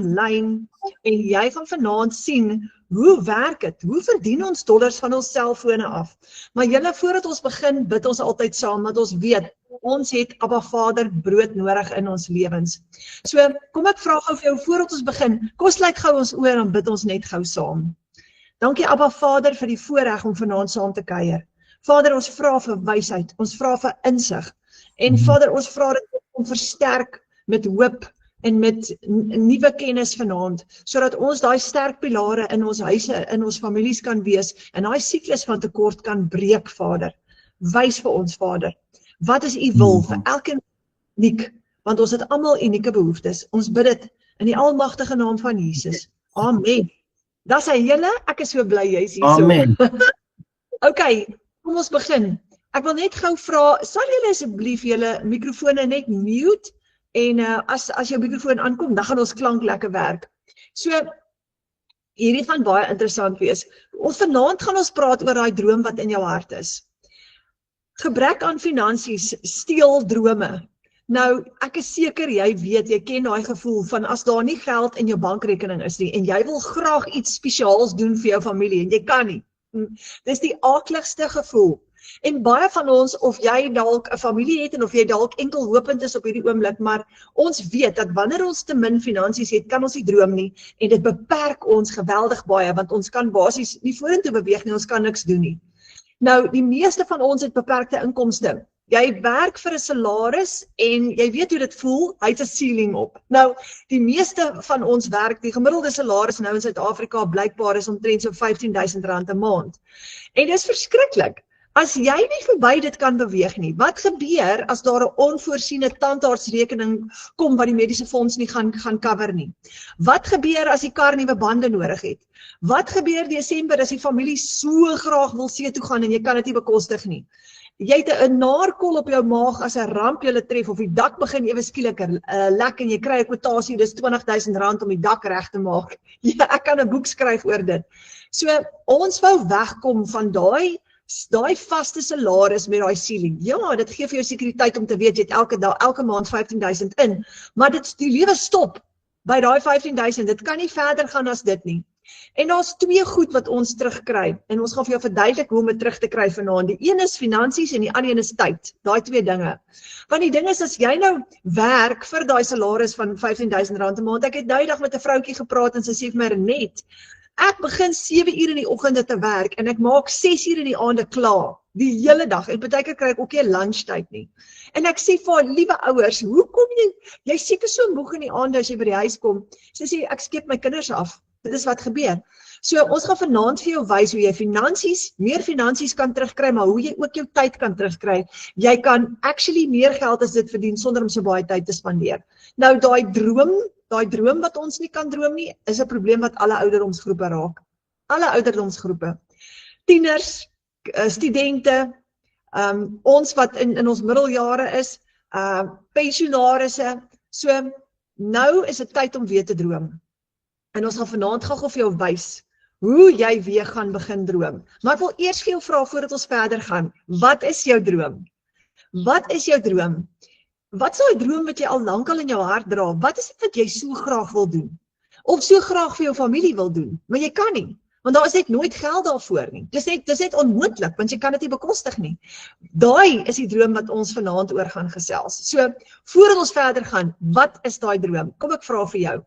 aanlyn en jy gaan vanaand sien hoe werk het, hoe verdien ons dollars van ons selfone af. Maar julle, voordat ons begin, bid ons altyd saam, want ons weet, ons het Abba Vader brood nodig in ons lewens. So, kom ek vra gou vir jou, voordat ons begin, kom ons sluit gou ons oor en bid ons net gou saam. Dankie Abba Vader vir die voorreg om vanaand saam te kuier. Vader, ons vra vir wysheid, ons vra vir insig. En Vader, ons vra dit om versterk met hoop en met nuwe kennis vanaand, sodat ons daai sterk pilare in ons huise, in ons families kan wees, en daai siklus van tekort kan breek, Vader. Wys vir ons, Vader, wat is u wil vir elkeen uniek, want ons het almal unieke behoeftes. Ons bid dit in die almagtige naam van Jesus. Amen. Dis hy julle, ek is so bly jy's hier so. Amen. Okay, kom ons begin. Ek wil net gou vra, sal julle asseblief julle mikrofone net mute, en as jou mikrofoon aankom, dan gaan ons klank lekker werk. So, hierdie gaan baie interessant wees. Vanaand gaan ons praat oor daai droom wat in jou hart is. Gebrek aan finansies steel drome. Nou, ek is seker jy weet, jy ken daai gevoel van as daar nie geld in jou bankrekening is nie, en jy wil graag iets spesiaals doen vir jou familie, en jy kan nie. Dis die aakligste gevoel. En baie van ons, of jy dalk 'n familie het en of jy dalk enkel hopend is op hierdie oomblik, maar ons weet dat wanneer ons te min finansies het, kan ons nie droom nie, en dit beperk ons geweldig baie, want ons kan basies nie vorentoe beweeg nie, ons kan niks doen nie. Nou, die meeste van ons het beperkte inkomste. Jy werk vir 'n salaris en jy weet hoe dit voel, hy het 'n ceiling op. Nou, die meeste van ons werk, die gemiddelde salaris nou in Suid-Afrika blykbaar is omtrent so R15.000 'n maand. En dit is verskriklik. As jy nie verby dit kan beweeg nie, wat gebeur as daar 'n onvoorsiene tandartsrekening kom wat die mediese fonds nie gaan cover nie? Wat gebeur as die kar nuwe bande nodig het? Wat gebeur Desember as die familie so graag wil see toe gaan en jy kan dit nie bekostig nie? Jy het 'n naarkol op jou maag as 'n ramp julle tref, of die dak begin ewe skielik lek en jy kry 'n kwotasie, dis R20.000 om die dak reg te maak. Ja, ek kan 'n boek skryf oor dit. So, ons wou wegkom van daai vaste salaris met daai ceiling. Ja, dit gee vir jou sekuriteit om te weet jy het elke maand 15.000 in, maar die lewe stop by daai 15.000. Dit kan nie verder gaan as dit nie. En daar's twee goed wat ons terugkry, en ons gaan vir jou verduidelik hoe om dit terug te kry vanaand. Die een is finansies en die ander een is tyd. Daai twee dinge. Want die ding is, as jy nou werk vir daai salaris van R15.000 'n maand, ek het nou die dag met 'n vroutjie gepraat en sy sê vir my, Renet, ek begin 7 uur in die oggende te werk en ek maak 6 uur in die aande klaar, die hele dag, en partykeer kry ek ook nie lunchtyd nie. En ek sê vir haar, liewe ouers, hoe kom jy seker so moeg in die aande as jy by die huis kom? Sy sê, ek skep my kinders af. Dit is wat gebeur. So, ons gaan vanaand vir jou wys hoe jy meer finansies kan terugkry, maar hoe jy ook jou tyd kan terugkry. Jy kan actually meer geld as dit verdien, sonder om so baie tyd te spandeer. Nou, daai droom wat ons nie kan droom nie, is 'n probleem wat alle ouderdomsgroepe raak. Alle ouderdomsgroepe. Tieners, studente, ons wat in ons middeljare is, pensionarisse. So, nou is dit tyd om weer te droom. En ons gaan vanaand gou vir jou wys hoe jy weer gaan begin droom. Maar ek wil eers vir jou vra voordat ons verder gaan, wat is jou droom? Wat is jou droom? Wat is daai droom wat jy al lankal in jou hart dra? Wat is dit wat jy so graag wil doen? Of so graag vir jou familie wil doen, maar jy kan nie, want daar is net nooit geld daarvoor nie. Dis net onmoontlik, want jy kan dit nie bekostig nie. Daai is die droom wat ons vanaand oor gaan gesels. So, voordat ons verder gaan, wat is daai droom? Kom ek vra vir jou.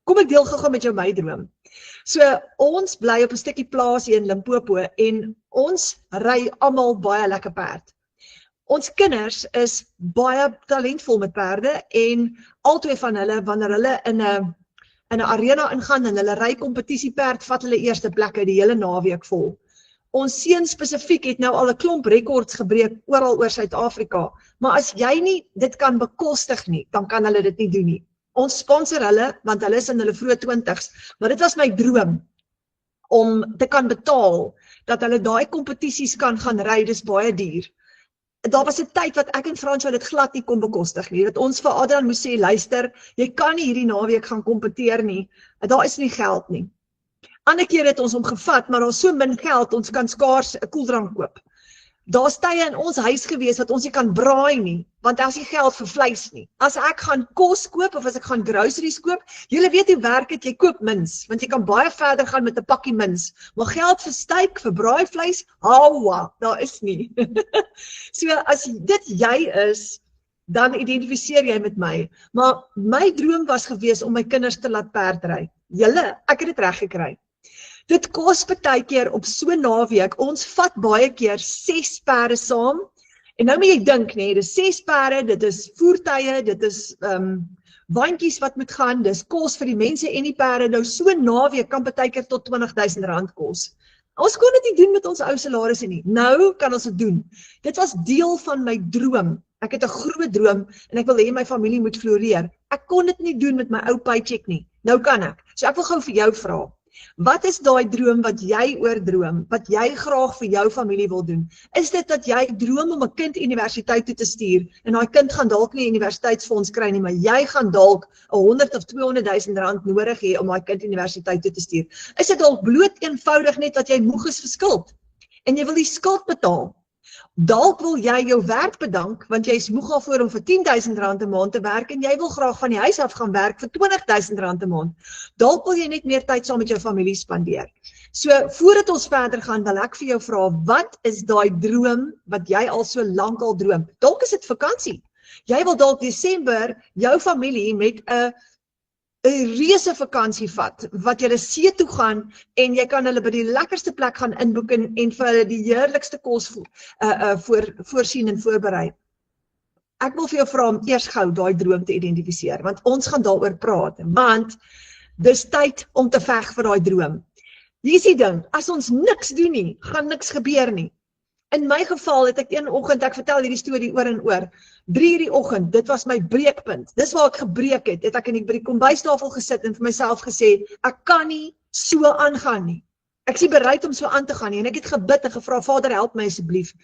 Kom ek deel gou met jou my droom. So, ons bly op 'n stukkie plaas hier in Limpopo en ons ry almal baie lekker perd. Ons kinders is baie talentvol met perde en albei van hulle, wanneer hulle in 'n arena ingaan en hulle ry kompetisieperd, vat hulle eerste plekke die hele naweek vol. Ons seun spesifiek het nou al 'n klomp rekords gebreek oral oor Suid-Afrika, maar as jy nie dit kan bekostig nie, dan kan hulle dit nie doen nie. Ons sponsor hulle, want hulle is in hulle vroeë 20's, maar dit was my droom, om te kan betaal, dat hulle daai kompetisies kan gaan ry, dis baie duur. Daar was 'n tyd wat ek en Fransjo dit glad nie kon bekostig nie, dat ons vir Adrian moes sê, luister, jy kan nie hierdie naweek gaan kompeteer nie, daar is nie geld nie. Ander keer het ons hom gevat, maar daar is so min geld, ons kan skaars 'n koeldrank koop. Daar's tye in ons huis gewees wat ons nie kan braai nie, want daar is nie geld vir vleis nie. As ek gaan kos koop of as ek gaan groceries koop, julle weet hoe werk dit, jy koop mins, want jy kan baie verder gaan met 'n pakkie mins. Maar geld vir steak, vir braaivleis, hawa, daar is nie. So as dit jy is, dan identifiseer jy met my. Maar my droom was gewees om my kinders te laat perdry. Julle, ek het dit reg gekry. Dit kos baie keer op so 'n naweek, ons vat baie keer 6 perde saam, en nou moet jy dink, nee, dis 6 perde, dit is voertuie, dit is wandjies wat moet gaan, dis kos vir die mense en die perde, nou so 'n naweek kan baie keer tot R20.000 kos. Ons kon dit nie doen met ons ou salarisse nie, nou kan ons dit doen. Dit was deel van my droom. Ek het 'n groot droom, en ek wil hê my familie moet floreer. Ek kon dit nie doen met my ou paycheck nie, nou kan ek. So ek wil gou vir jou vra, wat is daai droom wat jy oordroom, wat jy graag vir jou familie wil doen? Is dit dat jy droom om 'n kind universiteit toe te stuur, en daai kind gaan dalk nie 'n universiteitsfonds kry nie, maar jy gaan dalk 100 of 200.000 rand nodig hê om daai kind universiteit toe te stuur? Is dit dalk bloot eenvoudig net dat jy moeg is vir skuld, en jy wil die skuld betaal? Dalk wil jy jou werk bedank, want jy is moeg daarvoor om vir R10.000 'n maand te werk, en jy wil graag van die huis af gaan werk vir R20.000 'n maand. Dalk wil jy net meer tyd saam met jou familie spandeer. So, voordat ons verder gaan, wil ek vir jou vra, wat is daai droom wat jy al so lank al droom? Dalk is dit vakansie. Jy wil dalk Desember jou familie met 'n reuse vakansie vat, wat jy see toe gaan, en jy kan hulle by die lekkerste plek gaan inboek en vir hulle die heerlikste kos voorsien en voorberei. Ek wil vir jou vra om eers gou daai droom te identifiseer, want ons gaan daaroor praat, want dis tyd om te veg vir daai droom. Hier is die ding, as ons niks doen nie, gaan niks gebeur nie. In my geval het ek een oggend, ek vertel hierdie storie oor en oor, 3:00 die oggend, dit was my breekpunt, dis waar ek gebreek het ek by die kombuistafel gesit en vir myself gesê, ek kan nie so aangaan nie. Ek is nie bereid om so aan te gaan nie, en ek het gebid en gevra, Vader, help my asseblief.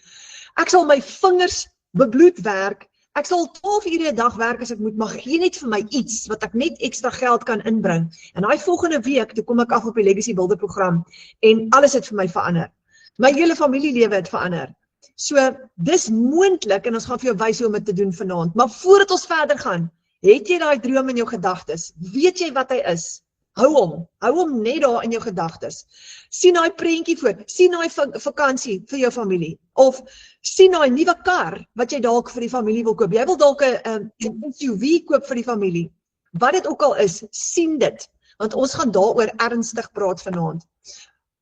Ek sal my vingers bebloed werk, ek sal 12 ure 'n dag werk as ek moet, maar gee net vir my iets, wat ek net ekstra geld kan inbring. En daai volgende week, toe kom ek af op die Legacy Builder program, en alles het vir my verander. My hele familielewe het verander. So, dis moontlik, en ons gaan vir jou wys hoe om dit te doen vanaand. Maar voordat ons verder gaan, het jy daai droom in jou gedagtes? Weet jy wat hy is? Hou hom net daar in jou gedagtes. Sien daai prentjie voor, sien daai vakansie vir jou familie, of sien daai nuwe kar wat jy dalk vir die familie wil koop. Jy wil dalk 'n SUV koop vir die familie. Wat dit ook al is, sien dit, want ons gaan daaroor ernstig praat vanaand.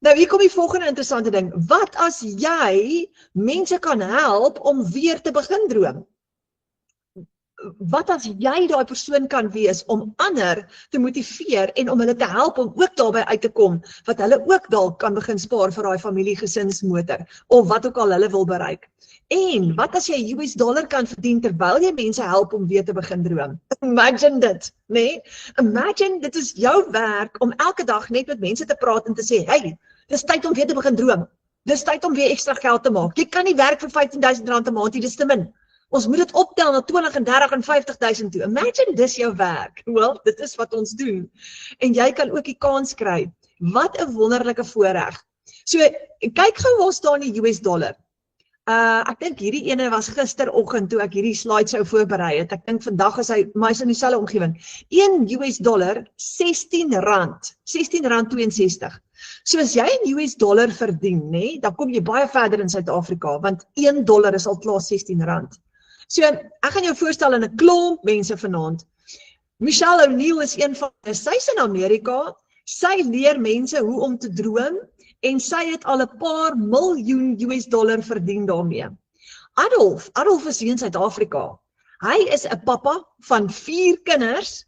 Nou, hier kom die volgende interessante ding. Wat as jy mense kan help om weer te begin droom? Wat as jy daai persoon kan wees om ander te motiveer en om hulle te help om ook daarby uit te kom, wat hulle ook dalk kan begin spaar vir daai familiegesinsmotor, of wat ook al hulle wil bereik? En wat as jy US$ kan verdien terwyl jy mense help om weer te begin droom? Imagine dit, nee? Imagine, dit is jou werk om elke dag net met mense te praat en te sê, hey, dis tyd om weer te begin droom. Dis tyd om weer ekstra geld te maak. Jy kan nie werk vir R15.000 'n maand, dis te min. Ons moet dit optel na 20 en 30 en 50.000 toe. Imagine dis jou werk. Wel, dit is wat ons doen. En jy kan ook die kans kry. Wat 'n wonderlike voorreg. So, kyk gou waar staan die US$. Ek dink hierdie ene was gisteroggend toe ek hierdie slide sou voorberei het. Ek dink vandag is hy, maar hy's in dieselfde omgewing. $1, R16.62. So as jy in US$ verdien, nee, dan kom jy baie verder in Suid-Afrika, want $1 is al klaar R16. So, ek gaan jou voorstel in 'n klomp mense vanaand. Michelle O'Neill is een van, sy's in Amerika, sy leer mense hoe om te droom, en sy het al 'n paar miljoen US$ verdien daarmee. Adolf is hier in Suid-Afrika. Hy is 'n pappa van 4 kinders,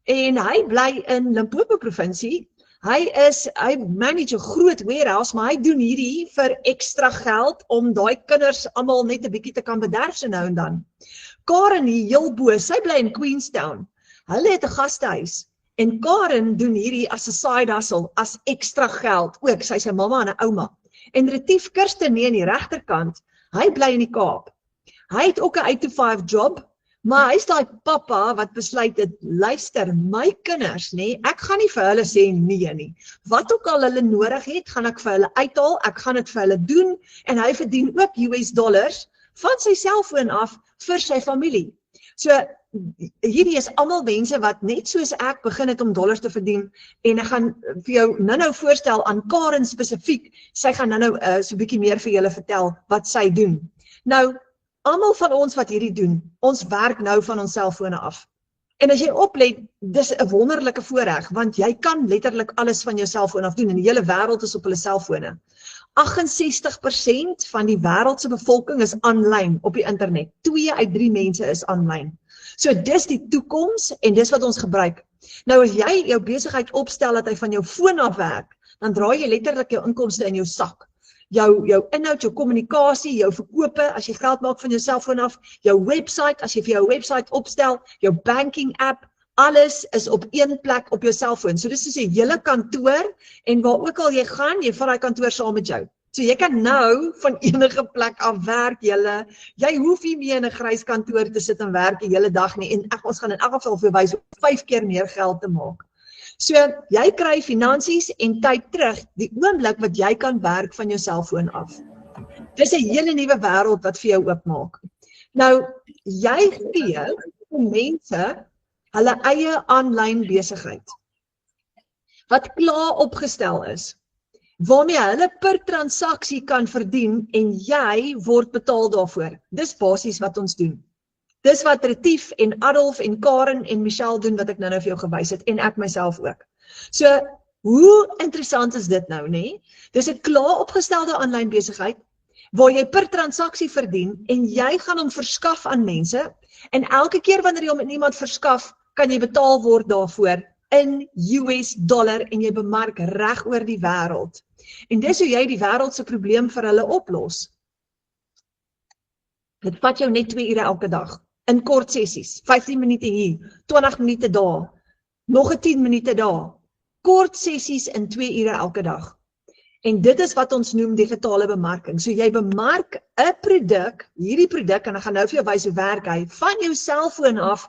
en hy bly in Limpopo provinsie. Hy manage 'n groot warehouse, maar hy doen hierdie vir ekstra geld, om daai kinders almal net 'n bietjie te kan bederf so nou en dan. Karen hier heel bo, sy bly in Queenstown. Hulle het 'n gastehuis, en Karen doen hierdie as 'n side hustle, as ekstra geld ook, sy is 'n mamma en 'n ouma. En Retief Kirsten nie aan die regterkant, hy bly in die Kaap. Hy het ook 'n 8-to-5 job, Maar hy is daai pappa wat besluit het, luister, my kinders, ek gaan nie vir hulle sê nee nie. Wat ook al hulle nodig het, gaan ek vir hulle uithaal, ek gaan dit vir hulle doen, en hy verdien ook US dollars van sy selfoon af vir sy familie. So, hierdie is almal mense wat net soos ek begin het om dollars te verdien, en ek gaan vir jou nou voorstel aan Karen spesifiek, sy gaan nou so 'n bietjie meer vir julle vertel wat sy doen. Nou, almal van ons wat hierdie doen, ons werk nou van ons selfone af. En as jy oplet, dis 'n wonderlike voorreg, want jy kan letterlik alles van jou selfoon af doen, en die hele wêreld is op hulle selfone. 68% van die wêreld se bevolking is aanlyn op die internet. 2 uit 3 mense is aanlyn. So dis die toekoms en dis wat ons gebruik. Nou as jy jou besigheid opstel dat hy van jou foon af werk, dan draai jy letterlik jou inkomste in jou sak. Jou inhoud, jou kommunikasie, jou verkope, as jy geld maak van jou selfoon af, jou website, as jy vir jou website opstel, jou banking app, alles is op een plek op jou selfoon. So dis soos 'n hele kantoor, en waar ook al jy gaan, jy vat daai kantoor saam met jou. So jy kan nou van enige plek af werk, jy hoef nie meer in 'n grys kantoor te sit en werk die hele dag nie, en ons gaan in elk geval vir jou wys hoe 5 keer meer geld te maak. So, jy kry finansies en tyd terug die oomblik wat jy kan werk van jou selfoon af. Dis 'n hele nuwe wêreld wat vir jou oopmaak. Nou, jy gee mense hulle eie aanlyn besigheid wat klaar opgestel is, waarmee hulle per transaksie kan verdien en jy word betaal daarvoor. Dis basies wat ons doen. Dis wat Retief en Adolf en Karen en Michelle doen wat ek nou vir jou gewys het, en ek myself ook. So, hoe interessant is dit nou, nee? Dis 'n klaar opgestelde aanlyn besigheid waar jy per transaksie verdien en jy gaan hom verskaf aan mense, en elke keer wanneer jy hom aan iemand verskaf, kan jy betaal word daarvoor in US dollar en jy bemark reg oor die wêreld. En dis hoe jy die wêreld se probleem vir hulle oplos. Dit vat jou net 2 ure elke dag, in kort sessies, 15 minute hier, 20 minute daar, nog 'n 10 minute daar, kort sessies in 2 ure elke dag. En dit is wat ons noem digitale bemarking. So jy bemark 'n produk, hierdie produk, en ek gaan nou vir jou wys hoe werk hy, van jou selfoon af,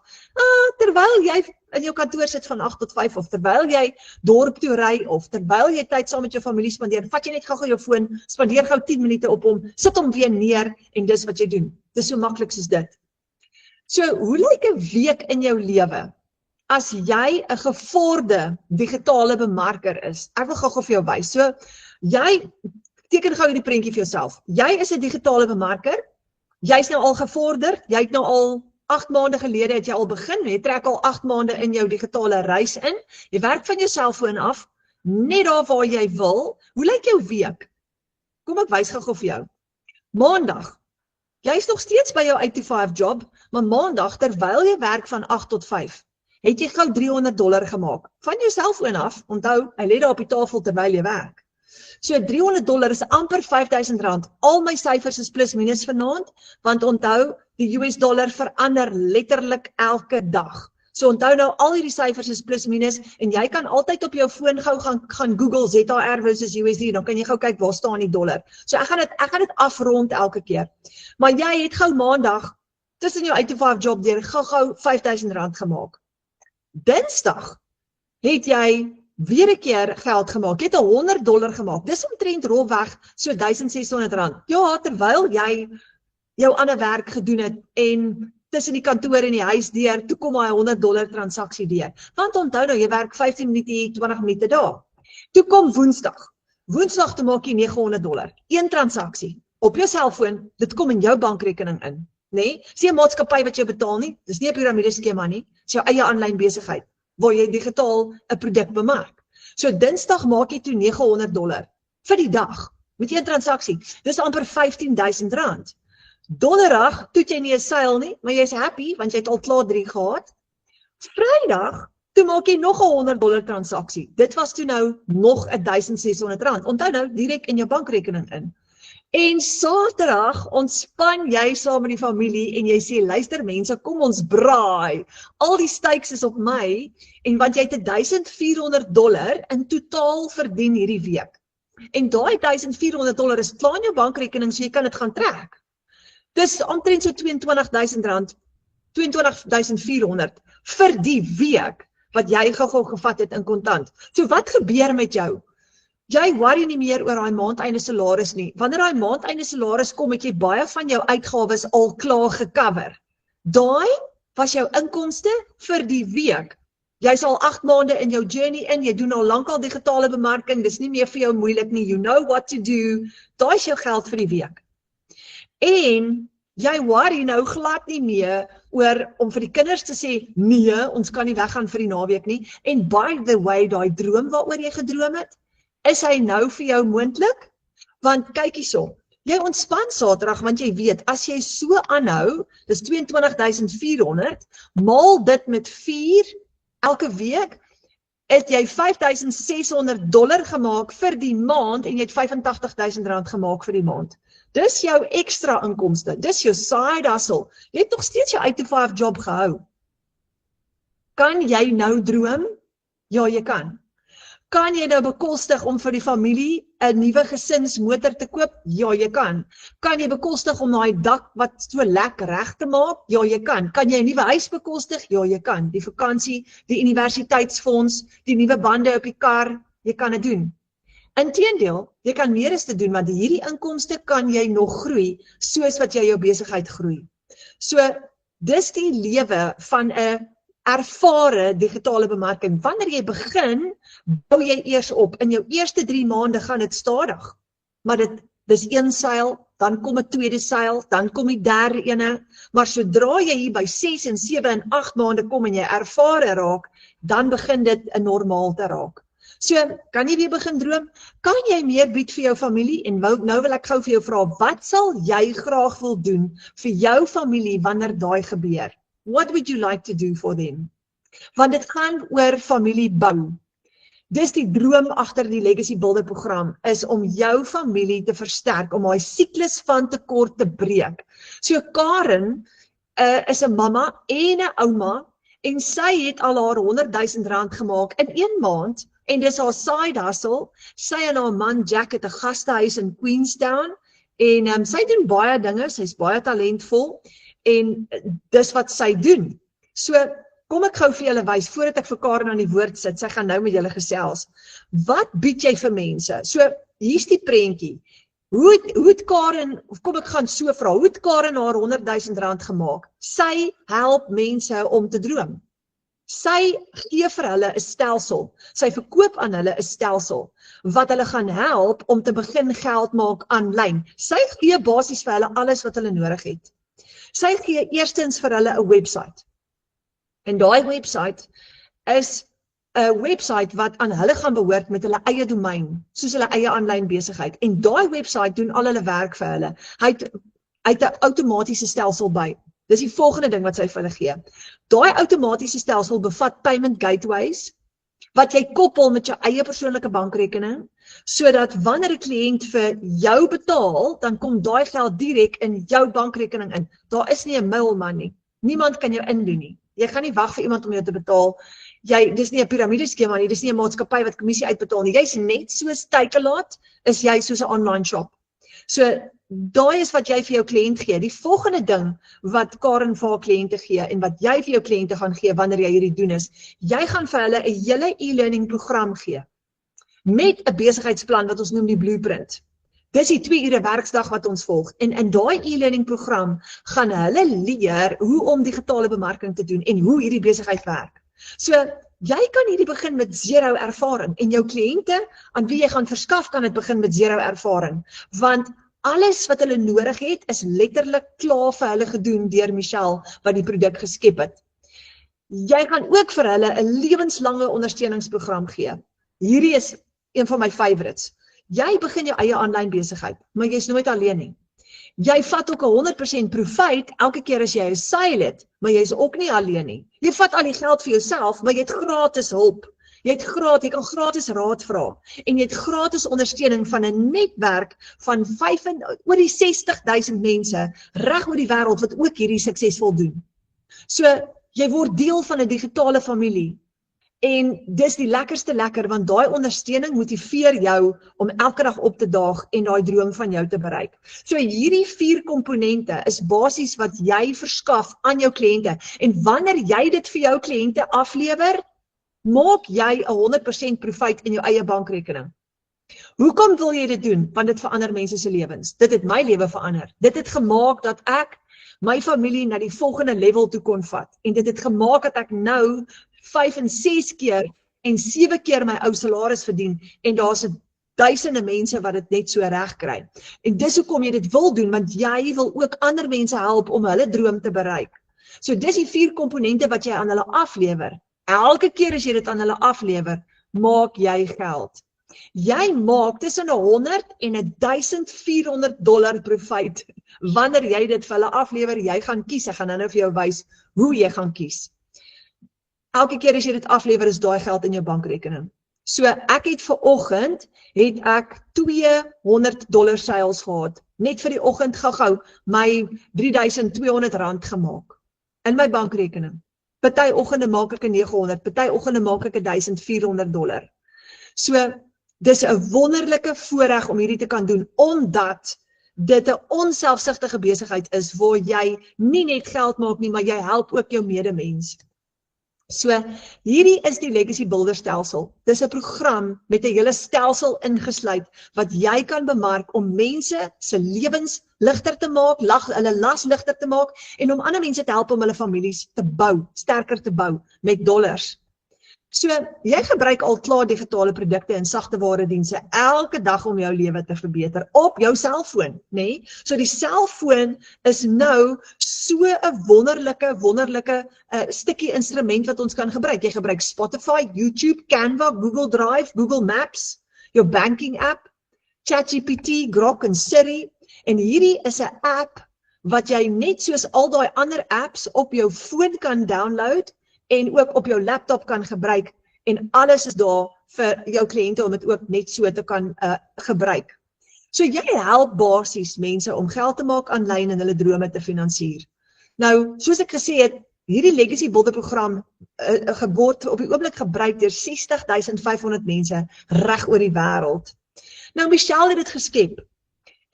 terwyl jy in jou kantoor sit van 8 tot 5, of terwyl jy dorp toe ry, of terwyl jy tyd saam met jou familie spandeer, vat jy net gou jou foon, spandeer gou 10 minute op hom, sit hom weer neer, en dis wat jy doen. Dis so maklik soos dit. So, hoe lyk 'n week in jou lewe as jy 'n gevorderde digitale bemarker is? Ek wil gou vir jou wys. So, jy teken gou hierdie prentjie vir jouself. Jy is 'n digitale bemarker. Jy's nou al gevorderd. Jy het nou al 8 maande gelede het jy al begin. Jy trek al 8 maande in jou digitale reis in. Jy werk van jou selfoon af, net daar waar jy wil. Hoe lyk jou week? Kom ek wys gou vir jou. Maandag. Jy's nog steeds by jou 8-to-5 job, maar maandag terwyl jy werk van 8 tot 5, het jy gou $300 gemaak. Van jou selfoon af, onthou, hy lê daar op die tafel terwyl jy werk. So $300 is amper R5,000. Al my syfers is plus minus vanaand, want onthou, die US dollar verander letterlik elke dag. So onthou nou, al hierdie syfers is plus minus, en jy kan altyd op jou foon gou gaan Google ZAR versus USD, dan kan jy gou kyk waar staan die dollar. So ek gaan dit afrond elke keer. Maar jy het gou maandag, tussen jou 8-to-5 job deur, gou R5,000 gemaak. Dinsdag het jy weer 'n keer geld gemaak, jy het $100 gemaak. Dis omtrent rolweg so R1,600. Ja, terwyl jy jou ander werk gedoen het en tussen die kantoor en die huis deur, toe kom hy $100 transaksie deur. Want onthou nou, jy werk 15 minute hier, 20 minute daar. Toe kom Woensdag. Woensdag toe maak jy $900. Een transaksie op jou selfoon, dit kom in jou bankrekening in, nê? Dis nie 'n maatskappy wat jou betaal nie, dis nie 'n piramideskema nie, dis jou eie aanlyn besigheid waar jy digitaal 'n produk bemark. So Dinsdag maak jy toe $900 vir die dag met een transaksie. Dis amper R15,000. Donderdag toe jy nie 'n seil nie, maar jy's happy want jy het al klaar 3 gehad. Vrydag toe maak jy nog 'n $100 transaksie. Dit was toe nou nog R1,600. Onthou nou direk in jou bankrekening in. En Saterdag ontspan jy saam met die familie en jy sê, luister mense, kom ons braai. Al die stakes is op my, en want jy het $1,400 in totaal verdien hierdie week. En daai $1,400 is klaar in jou bankrekening, so jy kan dit gaan trek. Dis omtrent so R22,000 22.400 vir die week wat jy gou gevat het in kontant. So wat gebeur met jou? Jy worry nie meer oor daai maandeinde salaris nie. Wanneer daai maandeinde salaris kom, het jy baie van jou uitgawes al klaar gecover. Daai was jou inkomste vir die week. Jy's al 8 maande in jou journey in, jy doen al lankal digitale bemarking, dis nie meer vir jou moeilik nie, you know what to do. Daai is jou geld vir die week. En jy worry nou glad nie meer oor om vir die kinders te sê, nee, ons kan nie weggaan vir die naweek nie. En by the way, daai droom waaroor jy gedroom het, is hy nou vir jou moontlik? Want kyk hierso, jy ontspan Saterdag want jy weet, as jy so aanhou, dis 22.400, maal dit met 4 elke week, het jy $5,600 gemaak vir die maand en jy het R85,000 gemaak vir die maand. Dis jou ekstra inkomste, dis jou side hustle. Jy het nog steeds jou 8-to-5 job gehou. Kan jy nou droom? Ja, jy kan. Kan jy nou bekostig om vir die familie 'n nuwe gesinsmotor te koop? Ja, jy kan. Kan jy bekostig om daai dak wat so lekker reg te maak? Ja, jy kan. Kan jy 'n nuwe huis bekostig? Ja, jy kan. Die vakansie, die universiteitsfonds, die nuwe bande op die kar, jy kan dit doen. Inteendeel, jy kan meer as te doen, want hierdie inkomste kan jy nog groei, soos wat jy jou besigheid groei. So, dis die lewe van 'n ervare digitale bemarking. Wanneer jy begin, bou jy eers op. In jou eerste 3 maande gaan dit stadig. Maar dis een seil, dan kom 'n tweede seil, dan kom die derde ene. Maar sodra jy hier by 6 en 7 en 8 maande kom en jy ervare raak, dan begin dit 'n normaal te raak. So, kan jy weer begin droom? Kan jy meer bied vir jou familie? En nou wil ek gou vir jou vra, wat sal jy graag wil doen vir jou familie wanneer daai gebeur? What would you like to do for them? Want dit gaan oor familie bou. Dis die droom agter die Legacy Builder program, is om jou familie te versterk, om daai siklus van tekort te breek. So Karen is 'n mamma en 'n ouma, en sy het al haar R100,000 gemaak in 1 maand, en dis haar side hustle. Sy en haar man Jack het 'n gastehuis in Queenstown, en sy doen baie dinge, sy's baie talentvol, en dis wat sy doen. So, kom ek gou vir julle wys, voordat ek vir Karen aan die woord sit, sy gaan nou met julle gesels. Wat bied jy vir mense? So, hier's die prentjie. Hoe het Karen, of kom ek gaan so vra, hoe het Karen haar R100,000 gemaak? Sy help mense om te droom. Sy gee vir hulle 'n stelsel. Sy verkoop aan hulle 'n stelsel wat hulle gaan help om te begin geld maak aanlyn. Sy gee basies vir hulle alles wat hulle nodig het. Sy gee eerstens vir hulle 'n website. En daai website is 'n website wat aan hulle gaan behoort met hulle eie domein, soos hulle eie aanlyn besigheid. En daai website doen al hulle werk vir hulle. Hy het 'n outomatiese stelsel by. Dis die volgende ding wat sy vir hulle gee. Daai outomatiese stelsel bevat payment gateways, wat jy koppel met jou eie persoonlike bankrekening, sodat wanneer 'n kliënt vir jou betaal, dan kom daai geld direk in jou bankrekening in. Daar is nie 'n middleman nie. Niemand kan jou indoen nie. Jy gaan nie wag vir iemand om jou te betaal. Dis nie 'n piramideskema nie, dis nie 'n maatskappy wat kommissie uitbetaal nie. Jy's net soos Takealot, is jy soos 'n online shop. So, daai is wat jy vir jou kliënt gee. Die volgende ding wat Karen vir haar kliënte gee, en wat jy vir jou kliënte gaan gee wanneer jy hierdie doen is, jy gaan vir hulle 'n hele e-learning program gee, met 'n besigheidsplan wat ons noem die blueprint. Dis die 2 ure werksdag wat ons volg, en in daai e-learning program gaan hulle leer hoe om digitale bemarking te doen, en hoe hierdie besigheid werk. So, jy kan hierdie begin met 0 ervaring, en jou kliënte, aan wie jy gaan verskaf, kan dit begin met 0 ervaring, want alles wat hulle nodig het, is letterlik klaar vir hulle gedoen deur Michelle, wat die produk geskep het. Jy gaan ook vir hulle 'n lewenslange ondersteuningsprogram gee. Hierdie is een van my favorites. Jy begin jou eie aanlyn besigheid, maar jy's nooit alleen nie. Jy vat ook 100% profijt elke keer as jy 'n sale het, maar jy's ook nie alleen nie. Jy vat al die geld vir jouself, maar jy het gratis hulp. Jy kan gratis raad vra, en jy het gratis ondersteuning van 'n netwerk van oor die 60,000 mense reg oor die wêreld wat ook hierdie suksesvol doen. So, jy word deel van 'n digitale familie, En dis die lekkerste lekker, want daai ondersteuning motiveer jou om elke dag op te daag en daai droom van jou te bereik. So hierdie 4 komponente is basies wat jy verskaf aan jou kliënte. En wanneer jy dit vir jou kliënte aflewer, maak jy 100% profijt in jou eie bankrekening. Hoekom wil jy dit doen? Want dit verander mense se lewens. Dit het my lewe verander. Dit het gemaak dat ek my familie na die volgende level toe kon vat. En dit het gemaak dat ek nou 5 en 6 keer en 7 keer my ou salaris verdien. En daar's duisende mense wat dit net so reg kry. En dis hoekom jy dit wil doen, want jy wil ook ander mense help om hulle droom te bereik. So dis die 4 komponente wat jy aan hulle aflewer. Elke keer as jy dit aan hulle aflewer, maak jy geld. Jy maak tussen 100 en $1,400 profijt wanneer jy dit vir hulle aflewer. Jy gaan kies, ek gaan nou vir jou wys hoe jy gaan kies. Elke keer as jy dit aflewer, is daai geld in jou bankrekening. So ek het vanoggend $200 sales gehad. Net vir die oggend gou my R3,200 gemaak in my bankrekening. Party oggende maak ek 900, party oggende maak ek $1,400. So dis 'n wonderlike voorreg om hierdie te kan doen, omdat dit 'n onselfsugtige besigheid is waar jy nie net geld maak nie, maar jy help ook jou medemens. So hierdie is die Legacy Builder stelsel. Dis 'n program met 'n hele stelsel ingesluit wat jy kan bemark om mense se lewens ligter te maak, hulle las ligter te maak en om ander mense te help om hulle families te bou, sterker te bou met dollars. So, jy gebruik al klaar digitale produkte en sagtewaredienste elke dag om jou lewe te verbeter op jou selfoon, nê? So die selfoon is nou so 'n wonderlike stukkie instrument wat ons kan gebruik. Jy gebruik Spotify, YouTube, Canva, Google Drive, Google Maps, jou banking app, ChatGPT, Grok en Siri. En hierdie is 'n app wat jy net soos al daai ander apps op jou foon kan download en ook op jou laptop kan gebruik, en alles is daar vir jou kliënte om dit ook net so te kan gebruik. So jy help basies mense om geld te maak aanlyn en hulle drome te finansier. Nou, soos ek gesê het, hierdie Legacy Builder program word op die oomblik gebruik deur 60.500 mense reg oor die wêreld. Nou, Michelle het dit geskep.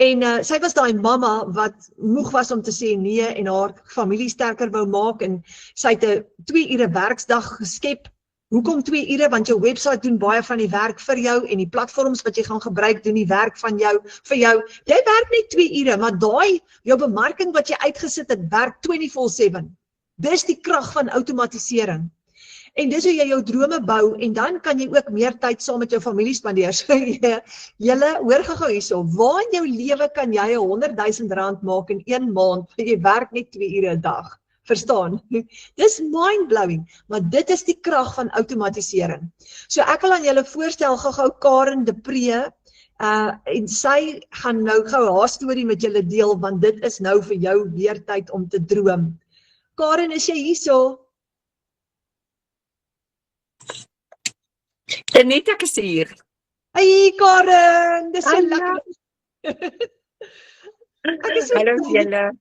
En sy was daai mamma wat moeg was om te sê nee en haar familie sterker wou maak, en sy het 'n 2 ure werksdag geskep. Hoekom 2 ure? Want jou website doen baie van die werk vir jou en die platforms wat jy gaan gebruik doen die werk van jou vir jou. Jy werk net 2 ure, maar daai jou bemarking wat jy uitgesit het, werk 24/7. Dis die krag van outomatisering. En dis hoe jy jou drome bou, en dan kan jy ook meer tyd saam met jou familie spandeer. So julle hoor gou hierso, waar in jou lewe kan jy R100,000 maak in 1 maand, want jy werk net 2 ure 'n dag. Verstaan? Dis mind-blowing, maar dit is die krag van outomatisering. So ek wil aan julle voorstel gou Karen de Pre, en sy gaan nou gou haar storie met julle deel, want dit is nou vir jou weer tyd om te droom. Karen, is jy hierso? Net ek is hier. Hey Karen, dis so lekker. Hallo julle.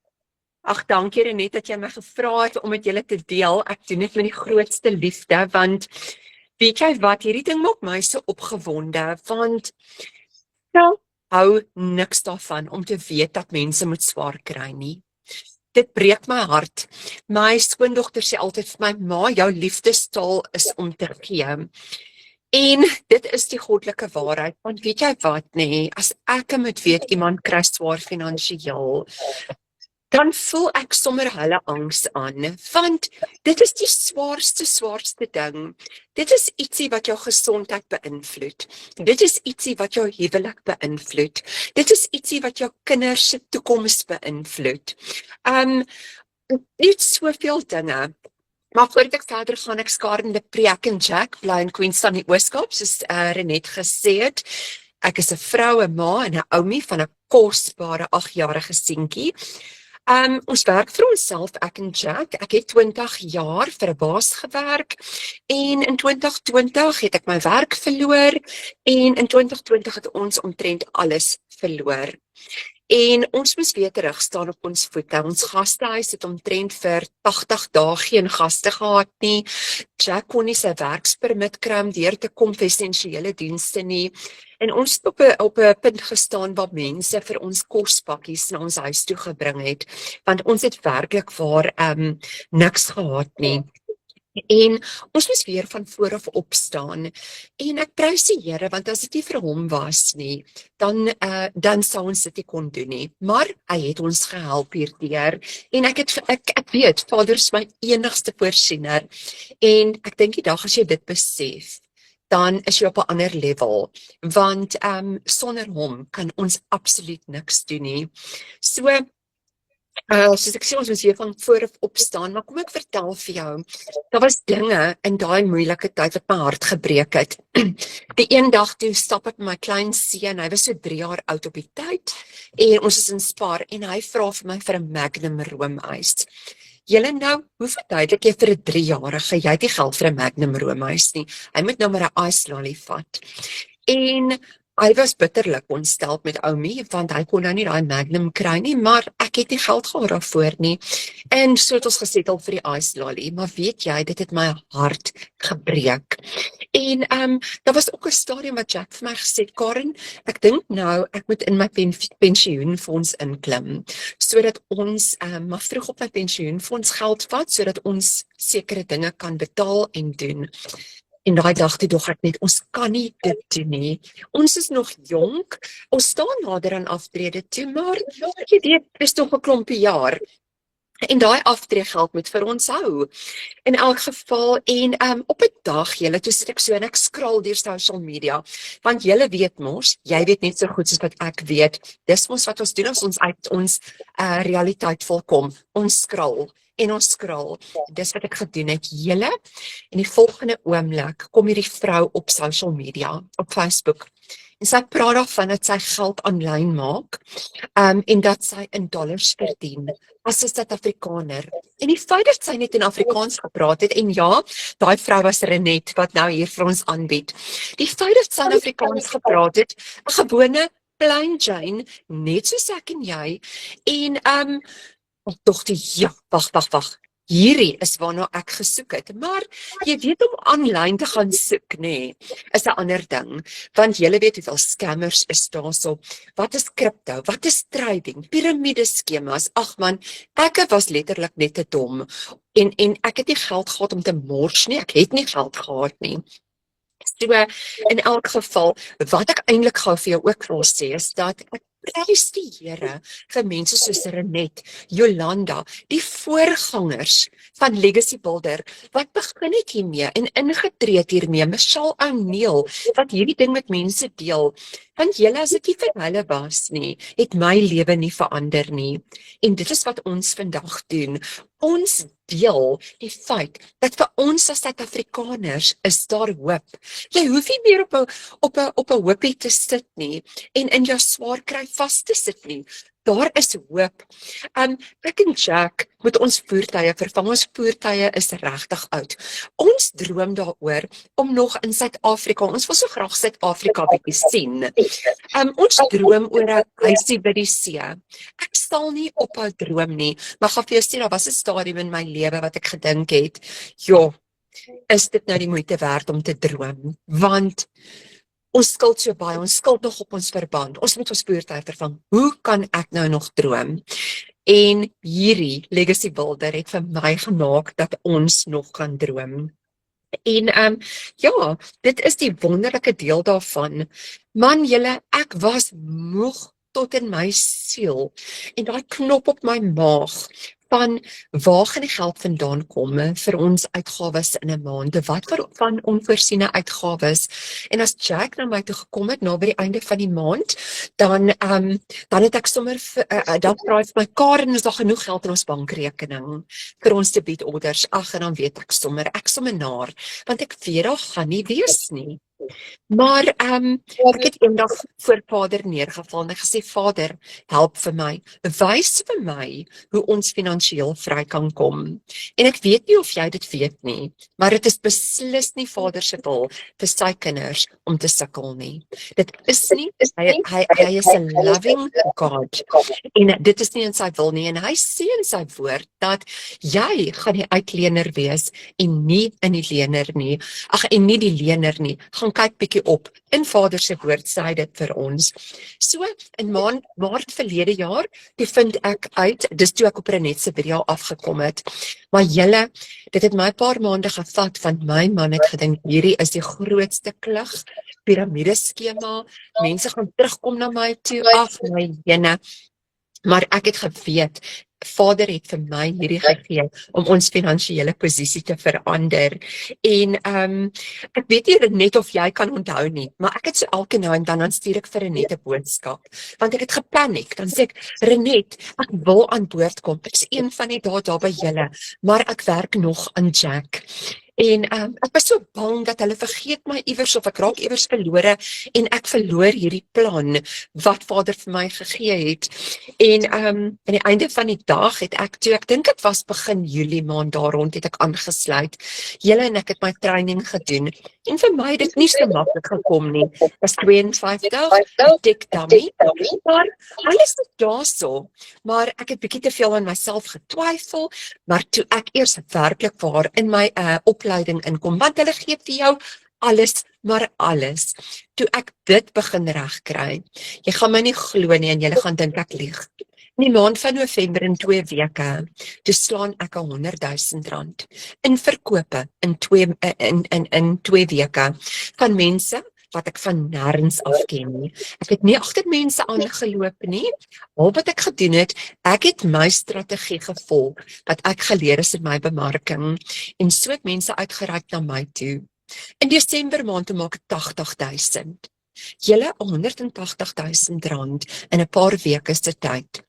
Ag, dankie Renet dat jy my gevra het om met julle te deel. Ek doen dit met die grootste liefde, want weet jy wat, hierdie ding maak my so opgewonde, want hou niks daarvan om te weet dat mense moet swaar kry nie. Dit breek my hart. My skoondogter sê altyd vir my, ma, jou liefdestaal is om te gee. En dit is die goddelike waarheid, want weet jy wat nee, as ek moet weet iemand kry swaar finansiëel, dan voel ek sommer hulle angs aan, want dit is die swaarste ding. Dit is ietsie wat jou gesondheid beïnvloed. Dit is ietsie wat jou huwelik beïnvloed. Dit is ietsie wat jou kinders se toekoms beïnvloed. Net soveel dinge. Maar voordat ek verder gaan, ek Karen de Pre en Jack, bly in Queenstown die Ooskaap, soos Renet gesê het. Ek is 'n vrou, 'n ma en 'n oumie van 'n kosbare 8-jarige seentjie. Ons werk vir onsself, ek en Jack. Ek het 20 jaar vir 'n baas gewerk en in 2020 het ek my werk verloor en in 2020 het ons omtrent alles verloor. En ons moes weer terug staan op ons voete. Ons gastehuis het omtrent vir 80 dae geen gaste gehad nie. Jack kon nie sy werkspermit kry om deur te kom vir essensiële dienste nie. En ons het op 'n punt gestaan waar mense vir ons kospakkies na ons huis toe gebring het, want ons het werklik waar niks gehad nie. En ons moes weer van voor af opstaan. En ek prys die Here, want as dit nie vir hom was nie, dan sou ons dit nie kon doen nie. Maar hy het ons gehelp hierdeur. En ek weet, Vader is my enigste voorsiener. En ek dink die dag as jy dit besef, dan is jy op 'n ander level, want sonder hom kan ons absoluut niks doen nie. So, soos ek sê, ons moes hier van voor af opstaan, maar kom ek vertel vir jou, daar was dinge in daai moeilike tyd wat my hart gebreek het. Die een dag toe stap ek met my klein seun, hy was so 3 jaar oud op die tyd, en ons is in Spar, en hy vra vir my vir 'n Magnum roomys. Julle nou, hoe verduidelik jy vir 'n 3-jarige, jy het nie geld vir 'n Magnum roomys nie, hy moet nou maar 'n ice lolly vat. En hy was bitterlik ontsteld met Oumi, want hy kon nou nie daai Magnum kry nie, maar ek het nie geld gehad daarvoor nie. En so het ons gesettel vir die ice lolly, maar weet jy, dit het my hart gebreek. En daar was ook 'n stadium wat Jack vir my gesê het, Karen, ek dink nou, ek moet in my pensioenfonds inklim, sodat ons maar vroeg op my pensioenfonds geld vat, sodat ons sekere dinge kan betaal en doen. En daai dag toe dog ek net, ons kan nie dit doen nie. Ons is nog jonk, ons staan nader aan aftrede toe, maar jy weet, dis nog 'n klompie jaar. En daai aftreegeld moet vir ons hou. In elk geval, en op 'n dag, julle, toe sit ek so en ek scroll deur social media, want julle weet mos, jy weet net so goed soos wat ek weet, dis mos wat ons doen as ons uit ons realiteit volkom, ons scroll. En ons scroll, dis wat ek gedoen het, julle, en die volgende oomblik kom hierdie vrou op social media, op Facebook, en sy praat daarvan dat sy geld aanlyn maak, en dat sy in dollars verdien, as 'n Suid-Afrikaner. En die feit dat sy net in Afrikaans gepraat het, en ja, daai vrou was Renet, wat nou hier vir ons aanbied, die feit dat sy in Afrikaans gepraat het, 'n gewone, plain Jane, net soos ek en jy, en ek dink, ja, wag. Hierdie is waarna ek gesoek het. Maar jy weet om aanlyn te gaan soek, nê, is 'n ander ding. Want julle weet hoeveel scammers is daarso. Wat is crypto? Wat is trading? Piramideskemas. Ag man, ek was letterlik net te dom. En ek het nie geld gehad om te mors nie. Ek het nie geld gehad nie. So, in elk geval, wat ek eintlik gou vir jou ook wil sê, is dat ek prys die Here vir mense soos Renet, Jolanda, die voorgangers van Legacy Builder, wat begin het hiermee en ingetree het hiermee, Michelle O'Neil, wat hierdie ding met mense deel. Want julle, as dit nie vir hulle was nie, het my lewe nie verander nie. En dit is wat ons vandag doen. Ons deel die feit dat vir ons as Suid-Afrikaners is daar hoop. Jy hoef nie meer op 'n hoopie te sit nie en in jou swaar kry vas te sit nie. Daar is hoop. Ek en Jack moet ons voertuie vervang. Ons voertuie is regtig oud. Ons droom daaroor om nog in Suid-Afrika, ons wil so graag Suid-Afrika bietjie sien. Ons droom oor 'n huisie by die see. Ek sal nie ophou droom nie, maar gaan vir jou sê, daar was 'n stadium in my lewe wat ek gedink het, joh, is dit nou die moeite werd om te droom? Want ons skuld so baie, ons skuld nog op ons verband, ons moet ons voertuig vervang. Hoe kan ek nou nog droom? En hierdie Legacy Builder het vir my gemaak dat ons nog kan droom. En ja, dit is die wonderlike deel daarvan. Man, julle, ek was moeg tot in my siel. En daai knop op my maag van waar gaan die geld vandaan kom vir ons uitgawes in 'n maand? Wat van onvoorsiene uitgawes? En as Jack na my toe gekom het na by die einde van die maand, dan het ek sommer dan vra hy vir my, Karen, is daar genoeg geld in ons bankrekening vir ons te bied orders? Ag, en dan weet ek sommer naar, want ek weet daar gaan nie wees nie. Maar ek het eendag voor Vader neergeval en ek gesê, Vader, help vir my, wys vir my hoe ons finansiëel vry kan kom. En ek weet nie of jy dit weet nie, maar dit is beslis nie Vader se wil vir sy kinders om te sukkel nie. Dit is nie, hy is 'n loving God, en dit is nie in sy wil nie, en hy sê in sy woord dat jy gaan die uitlener wees en nie in die lener nie. En nie die lener nie. Gaan kyk bietjie op. In Vader se woord sê hy dit vir ons. So in Maart verlede jaar, toe vind ek uit, dis toe ek op Renet se video afgekom het. Maar julle, dit het my 'n paar maande gevat, want my man het gedink hierdie is die grootste klug, piramideskema. Mense gaan terugkom na my toe, ag my jene. Maar ek het geweet, Vader het vir my hierdie gegee om ons finansiële posisie te verander. En ek weet nie net of jy kan onthou nie, maar ek het so elke nou en dan stuur ek vir Renet 'n boodskap, want ek het gepaniek. Dan sê ek, Renet, ek wil aan boord kom. Ek is een van die daar by julle, maar ek werk nog aan Jack. En ek was so bang dat hulle vergeet my iewers of ek raak iewers verlore en ek verloor hierdie plan wat Vader vir my gegee het. En aan die einde van die dag het ek toe, ek dink dit was begin Julie maand daar rond, het ek aangesluit. Julle en ek het my training gedoen. En vir my het dit nie so maklik gekom nie. Dit was 52, dik dummy, maar alles is daarso. Maar ek het bietjie te veel aan myself getwyfel, maar toe ek eers werklik waar in my opleiding inkom, want hulle gee vir jou alles, maar alles. Toe ek dit begin regkry, jy gaan my nie glo nie en julle gaan dink ek lieg. In die maand van November in 2 weke, toe slaan ek R100,000 in verkope in 2 weke van mense wat ek van nêrens af ken nie. Ek het nie agter mense aangeloop nie. Al wat ek gedoen het, ek het my strategie gevolg wat ek geleer is in my bemarking en so het mense uitgereik na my toe. In Desember maand toe maak ek 80,000. Julle R180,000 in 'n paar weke se tyd.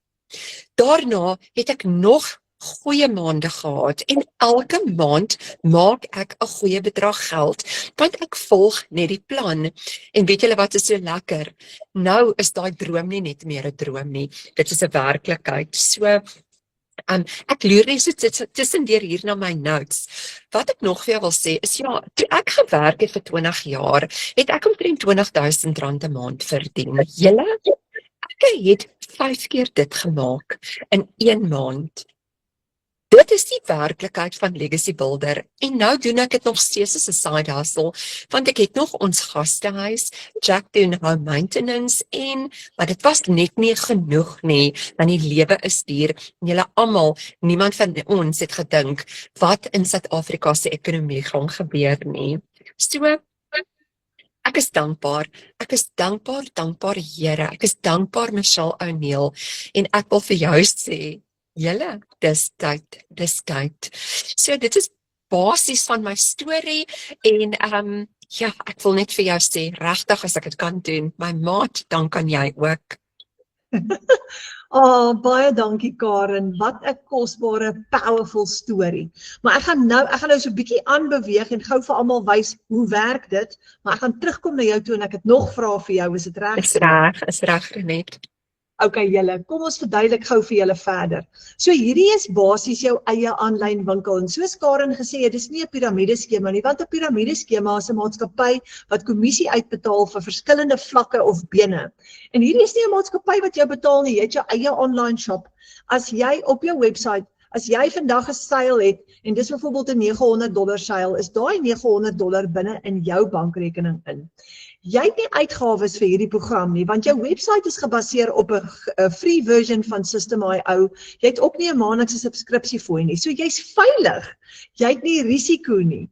Daarna het ek nog goeie maande gehad en elke maand maak ek 'n goeie bedrag geld, want ek volg net die plan. En weet julle wat is so lekker? Nou is daai droom nie net meer 'n droom nie, dit is 'n werklikheid. So, ek loer net so tussendeur hier na my notes. Wat ek nog vir jou wil sê is ja, toe ek gewerk het vir 20 jaar, het ek omtrent R20,000 'n maand verdien. Julle, ek het 5 keer dit gemaak in 1 maand. Dit is die werklikheid van Legacy Builder en nou doen ek dit nog steeds as 'n side hustle, want ek het nog ons gastehuis, Jack doen home maintenance maar dit was net nie genoeg nie, want die lewe is duur en julle almal, niemand van ons het gedink wat in Suid-Afrika se ekonomie gaan gebeur nie. So, ek is dankbaar Here, ek is dankbaar Michelle O'Neil en ek wil vir jou sê, julle, dis tyd. So dit is basies van my storie en ja, ek wil net vir jou sê, regtig as ek dit kan doen, my maat, dan kan jy ook. Baie dankie Karen, wat 'n kosbare, powerful storie. Maar ek gaan nou so 'n bietjie aanbeweeg en gou vir almal wys hoe werk dit, maar ek gaan terugkom na jou toe en ek het nog vrae vir jou, is dit reg? Is reg, Renet. Okay julle, kom ons verduidelik gou vir julle verder. So hierdie is basies jou eie aanlyn winkel en soos Karen gesê het, dis nie 'n piramideskema nie, want 'n piramideskema is 'n maatskappy wat kommissie uitbetaal vir verskillende vlakke of bene. En hierdie is nie 'n maatskappy wat jou betaal nie, jy het jou eie online shop. As jy op jou website, as jy vandag 'n sale het en dis byvoorbeeld 'n $900 sale, is daai $900 binne in jou bankrekening in. Jy het nie uitgawes vir hierdie program nie, want jou website is gebaseer op 'n free version van System.io. Jy het ook nie 'n maandelikse subskripsie fooi nie. So jy's veilig. Jy het nie risiko nie.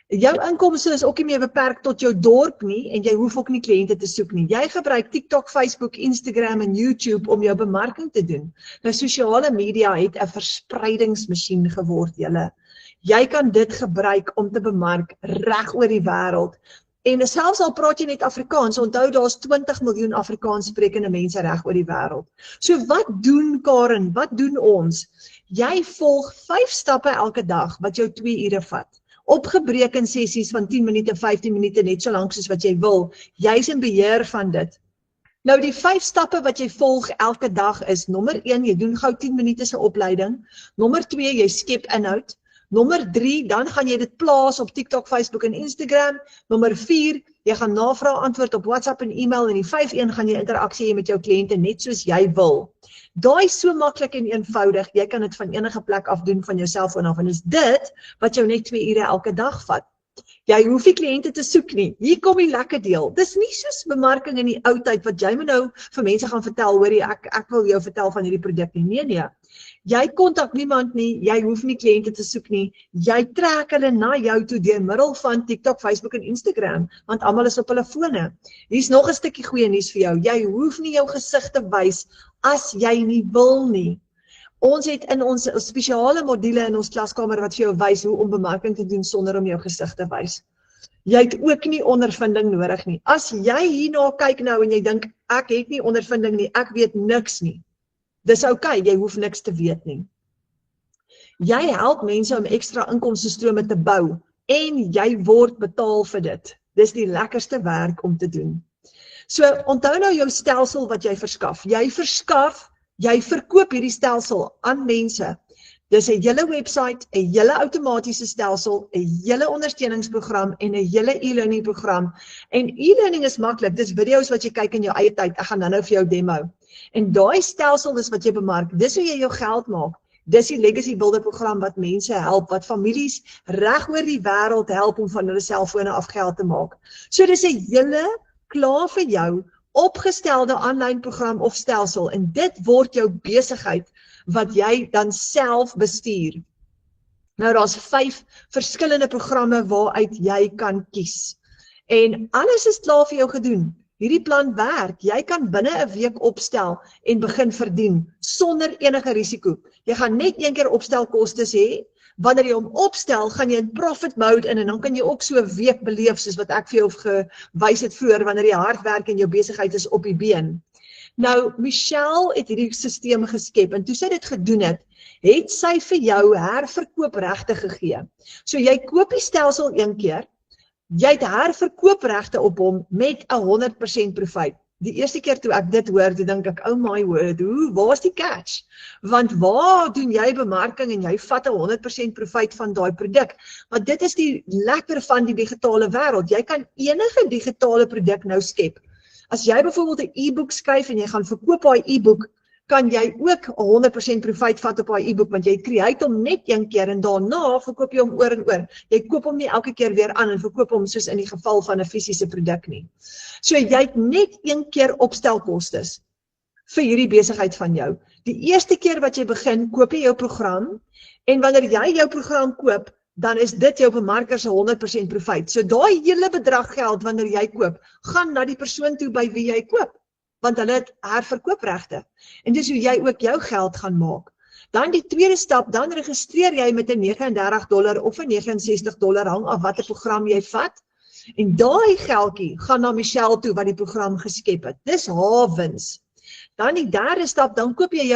Jou inkomste is ook nie meer beperk tot jou dorp nie en jy hoef ook nie kliënte te soek nie. Jy gebruik TikTok, Facebook, Instagram en YouTube om jou bemarking te doen. Nou sosiale media het 'n verspreidingsmasjien geword, julle. Jy kan dit gebruik om te bemark reg oor die wêreld. En selfs al praat jy net Afrikaans, onthou daar's 20 miljoen Afrikaans sprekende mense reg oor die wêreld. So wat doen Karen? Wat doen ons? Jy volg 5 stappe elke dag wat jou 2 ure vat. opgebreek in sessies van 10 minute, 15 minute, net so lank soos wat jy wil. Jy is in beheer van dit. Nou die 5 stappe wat jy volg elke dag is, nommer 1, jy doen gou 10 minute se opleiding, nommer 2, jy skep inhoud, nommer 3, dan gaan jy dit plaas op TikTok, Facebook en Instagram, nommer 4, jy gaan navraag antwoord op WhatsApp en e-mail, en die 5-1 gaan jy interaksie hê met jou kliënte net soos jy wil. Daai is so maklik en eenvoudig, jy kan dit van enige plek af doen van jou selfoon af, en is dit wat jou net 2 ure elke dag vat. Jy hoef nie kliënte te soek nie. Hier kom die lekker deel. Dis nie soos bemarking in die ou tyd wat jy moet nou vir mense gaan vertel, hoorie, ek wil jou vertel van hierdie produk nie. Nee. Jy kontak niemand nie, jy hoef nie kliënte te soek nie. Jy trek hulle na jou toe deur middel van TikTok, Facebook en Instagram, want almal is op hulle fone. Hier's nog 'n stukkie goeie nuus vir jou. Jy hoef nie jou gesig te wys as jy nie wil nie. Ons het in ons spesiale module in ons klaskamer wat vir jou wys hoe om bemarking te doen sonder om jou gesig te wys. Jy het ook nie ondervinding nodig nie. As jy hierna kyk nou en jy dink, ek het nie ondervinding nie, ek weet niks nie. Dis okay, jy hoef niks te weet nie. Jy help mense om ekstra inkomstestrome te bou en jy word betaal vir dit. Dis die lekkerste werk om te doen. So, onthou nou jou stelsel wat jy verskaf. Jy verkoop hierdie stelsel aan mense. Dis 'n hele website, 'n hele outomatiese stelsel, 'n hele ondersteuningsprogram en 'n hele e-learning program. En e-learning is maklik, dis video's wat jy kyk in jou eie tyd. Ek gaan nou vir jou demo. En daai stelsel is wat jy bemark. Dis hoe jy jou geld maak. Dis die Legacy Builder program wat mense help, wat families reg oor die wêreld help om van hulle selfone af geld te maak. So dis 'n hele klaar vir jou opgestelde aanlyn program of stelsel en dit word jou besigheid wat jy dan self bestuur. Nou daar's 5 verskillende programme waaruit jy kan kies. En alles is klaar vir jou gedoen. Hierdie plan werk. Jy kan binne 'n week opstel en begin verdien sonder enige risiko. Jy gaan net een keer opstelkostes hê. Wanneer jy hom opstel, gaan jy in profit mode in en dan kan jy ook so 'n week beleef soos wat ek vir jou gewys het vroeër wanneer jy hard werk en jou besigheid is op die been. Nou, Michelle het hierdie stelsel geskep en toe sy dit gedoen het sy vir jou herverkoopregte gegee. So jy koop die stelsel een keer, jy het herverkoopregte op hom met 100% profijt. Die eerste keer toe ek dit hoor, toe dink ek, oh my word, waar is die catch? Want waar doen jy bemarking en jy vat 100% profijt van daai produk? Want dit is die lekker van die digitale wêreld. Jy kan enige digitale produk nou skep. As jy byvoorbeeld 'n e-boek skryf en jy gaan verkoop daai e-boek, kan jy ook 100% profijt vat op daai e-boek, want jy create hom net een keer en daarna verkoop jy hom oor en oor. Jy koop hom nie elke keer weer aan en verkoop hom soos in die geval van 'n fisiese produk nie. So jy het net een keer opstelkostes vir hierdie besigheid van jou. Die eerste keer wat jy begin, koop jy jou program en wanneer jy jou program koop, dan is dit jou bemarker se 100% profijt. So daai hele bedrag geld wanneer jy koop, gaan na die persoon toe by wie jy koop, want hulle het herverkoopregte. En dis hoe jy ook jou geld gaan maak. Dan die tweede stap, dan registreer jy met 'n $39 of 'n $69, hang af watter program jy vat. En daai geldjie gaan na Michelle toe wat die program geskep het. Dis haar wins. Dan die derde stap, dan koop jy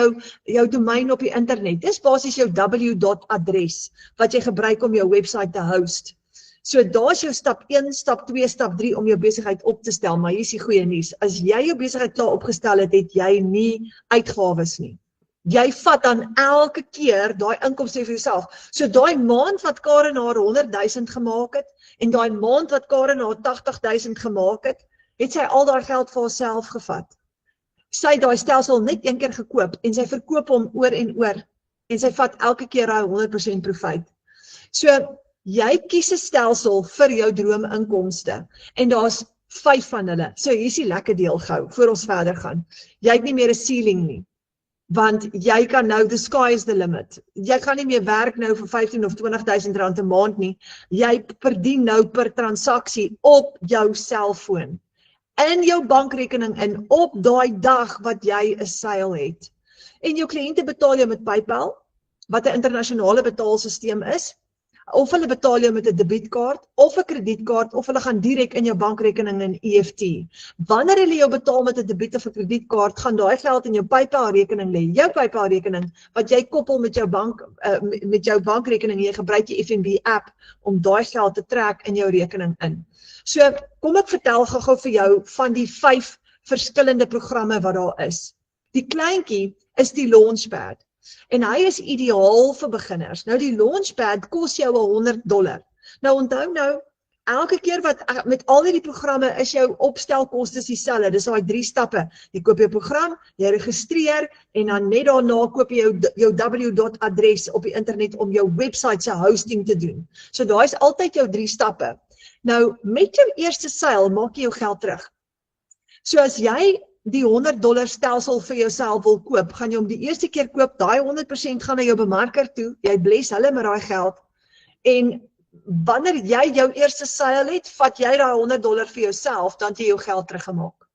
jou domein op die internet. Dis basies jou w.adres wat jy gebruik om jou website te host. So daar's jou stap 1, stap 2, stap 3 om jou besigheid op te stel, maar hier is die goeie nuus. As jy jou besigheid klaar opgestel het, het jy nie uitgawes nie. Jy vat dan elke keer daai inkomste vir jouself. So daai maand wat Karen haar 100,000 gemaak het en daai maand wat Karen haar 80,000 gemaak het, het sy al daai geld vir haarself gevat. Sy het daai stelsel net een keer gekoop en sy verkoop hom oor en oor en sy vat elke keer daai 100% profijt. So jy kies 'n stelsel vir jou droominkomste en daar's 5 van hulle. So hier is die lekker deel gou voor ons verder gaan. Jy het nie meer 'n ceiling nie. Want jy kan nou, the sky is the limit. Jy gaan nie meer werk nou vir 15 of 20,000 rand 'n maand nie. Jy verdien nou per transaksie op jou selfoon, in jou bankrekening in, op daai dag wat jy 'n sale het. En jou kliënte betaal jou met PayPal, wat 'n internasionale betaalsisteem is. of hulle betaal jou met 'n debietkaart of 'n kredietkaart of hulle gaan direk in jou bankrekening in EFT. Wanneer hulle jou betaal met 'n debiet of 'n kredietkaart, gaan daai geld in jou PayPal rekening lê. Jou PayPal rekening wat jy koppel met jou met jou bankrekening, jy gebruik die FNB app om daai geld te trek in jou rekening in. So kom ek vertel gou-gou vir jou van die 5 verskillende programme wat daar is. Die kleintjie is die Launchpad. En hy is ideaal vir beginners. Nou die Launchpad kos jou $100. Nou onthou nou, elke keer wat met al die programme is jou opstelkostes dieselfde. Dis daai 3 stappe. Jy koop jou program, jy registreer en dan net daarna koop jy jou www.adres op die internet om jou website se hosting te doen. So daai is altyd jou 3 stappe. Nou met jou eerste seil maak jy jou geld terug. So as jy die $100 stelsel vir jouself wil koop, gaan jy om die eerste keer koop, daai 100% gaan na jou bemarker toe, jy bless hulle met daai geld, en wanneer jy jou eerste seil het, vat jy daai $100 vir jouself, dan het jy jou geld teruggemaak.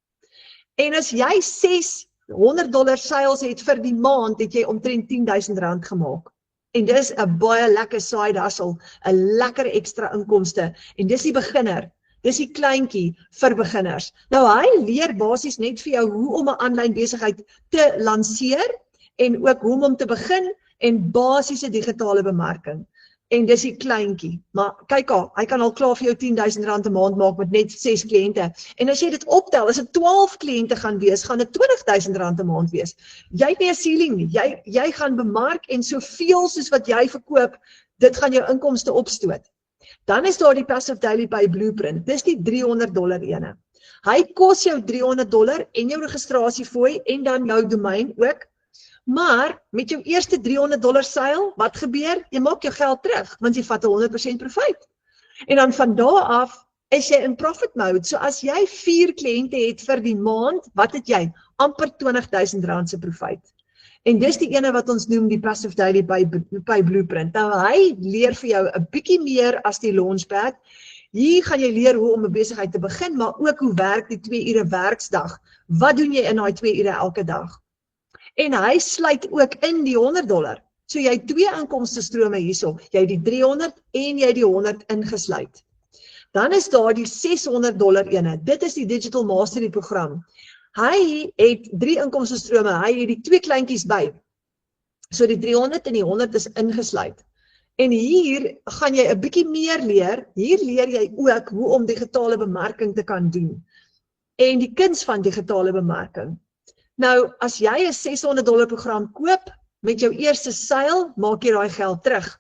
En as jy 6 $100 seils het vir die maand, het jy omtrent R10.000 gemaak. En dis 'n baie lekker side hustle, 'n lekker ekstra inkomste, en dis die beginner. Dis die kleintjie vir beginners. Nou hy leer basies net vir jou hoe om 'n aanlyn besigheid te lanseer en ook hoe om te begin en basiese digitale bemarking. En dis die kleintjie. Maar kyk al, hy kan al klaar vir jou R10.000 'n maand maak met net 6 kliënte. En as jy dit optel, as dit 12 kliënte gaan wees, gaan dit R20.000 'n maand wees. Jy het nie 'n ceiling nie. Jy gaan bemark en soveel soos wat jy verkoop, dit gaan jou inkomste opstoot. Dan is daar die Passive Daily Pay Blueprint. Dis die $300 ene. Hy kos jou $300 en jou registrasiefooi en dan jou domein ook. Maar met jou eerste $300 seil, wat gebeur? Jy maak jou geld terug, want jy vat 100% profit. En dan van daar af is jy in profit mode. So as jy 4 kliënte het vir die maand, wat het jy? Amper R20.000 se profit. En dis die ene wat ons noem die Passive Daily Pay Blueprint. Nou hy leer vir jou 'n bietjie meer as die Launchpad. Hier gaan jy leer hoe om 'n besigheid te begin, maar ook hoe werk die 2 ure werksdag. Wat doen jy in daai 2 ure elke dag? En hy sluit ook in die $100. So jy het 2 inkomstestrome hierso. Jy het die 300 en jy het die 100 ingesluit. Dan is daar die $600 ene. Dit is die Digital Mastery program. Hy het 3 inkomstestrome, hy het die 2 kleintjies by. So die 300 en die 100 is ingesluit. En hier gaan jy 'n bietjie meer leer. Hier leer jy ook hoe om digitale bemarking te kan doen. En die kuns van digitale bemarking. Nou, as jy 'n $600 program koop, met jou eerste seil, maak jy daai geld terug.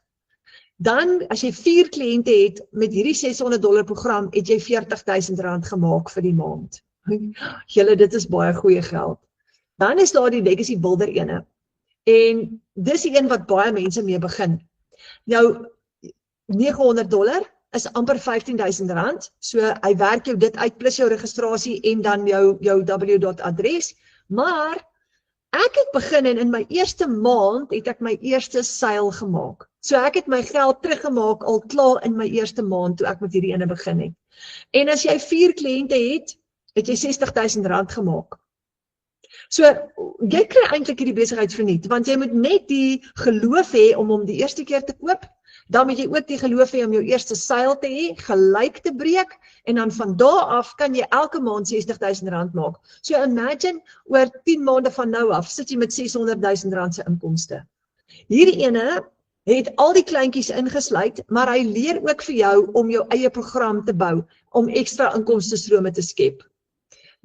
Dan, as jy 4 kliënte het, met hierdie $600 program, het jy R40.000 gemaak vir die maand. Julle, dit is baie goeie geld. Dan is daar die Legacy Builder ene. En dis die een wat baie mense mee begin. Nou, $900 is amper R15.000. So hy werk jou dit uit plus jou registrasie en dan jou www.adres. Maar ek het begin en in my eerste maand het ek my eerste seil gemaak. So ek het my geld teruggemaak al klaar in my eerste maand toe ek met hierdie ene begin het. En as jy 4 kliënte het jy R60.000 gemaak. So, jy kry eintlik hierdie besigheid verniet, want jy moet net die geloof hê om die eerste keer te koop, dan moet jy ook die geloof hê om jou eerste seil te hê, gelyk te breek, en dan van daar af kan jy elke maand R60.000 maak. So imagine, oor 10 maande van nou af, sit jy met R600.000 se inkomste. Hierdie ene het al die kleintjies ingesluit, maar hy leer ook vir jou om jou eie program te bou, om ekstra inkomstestrome te skep.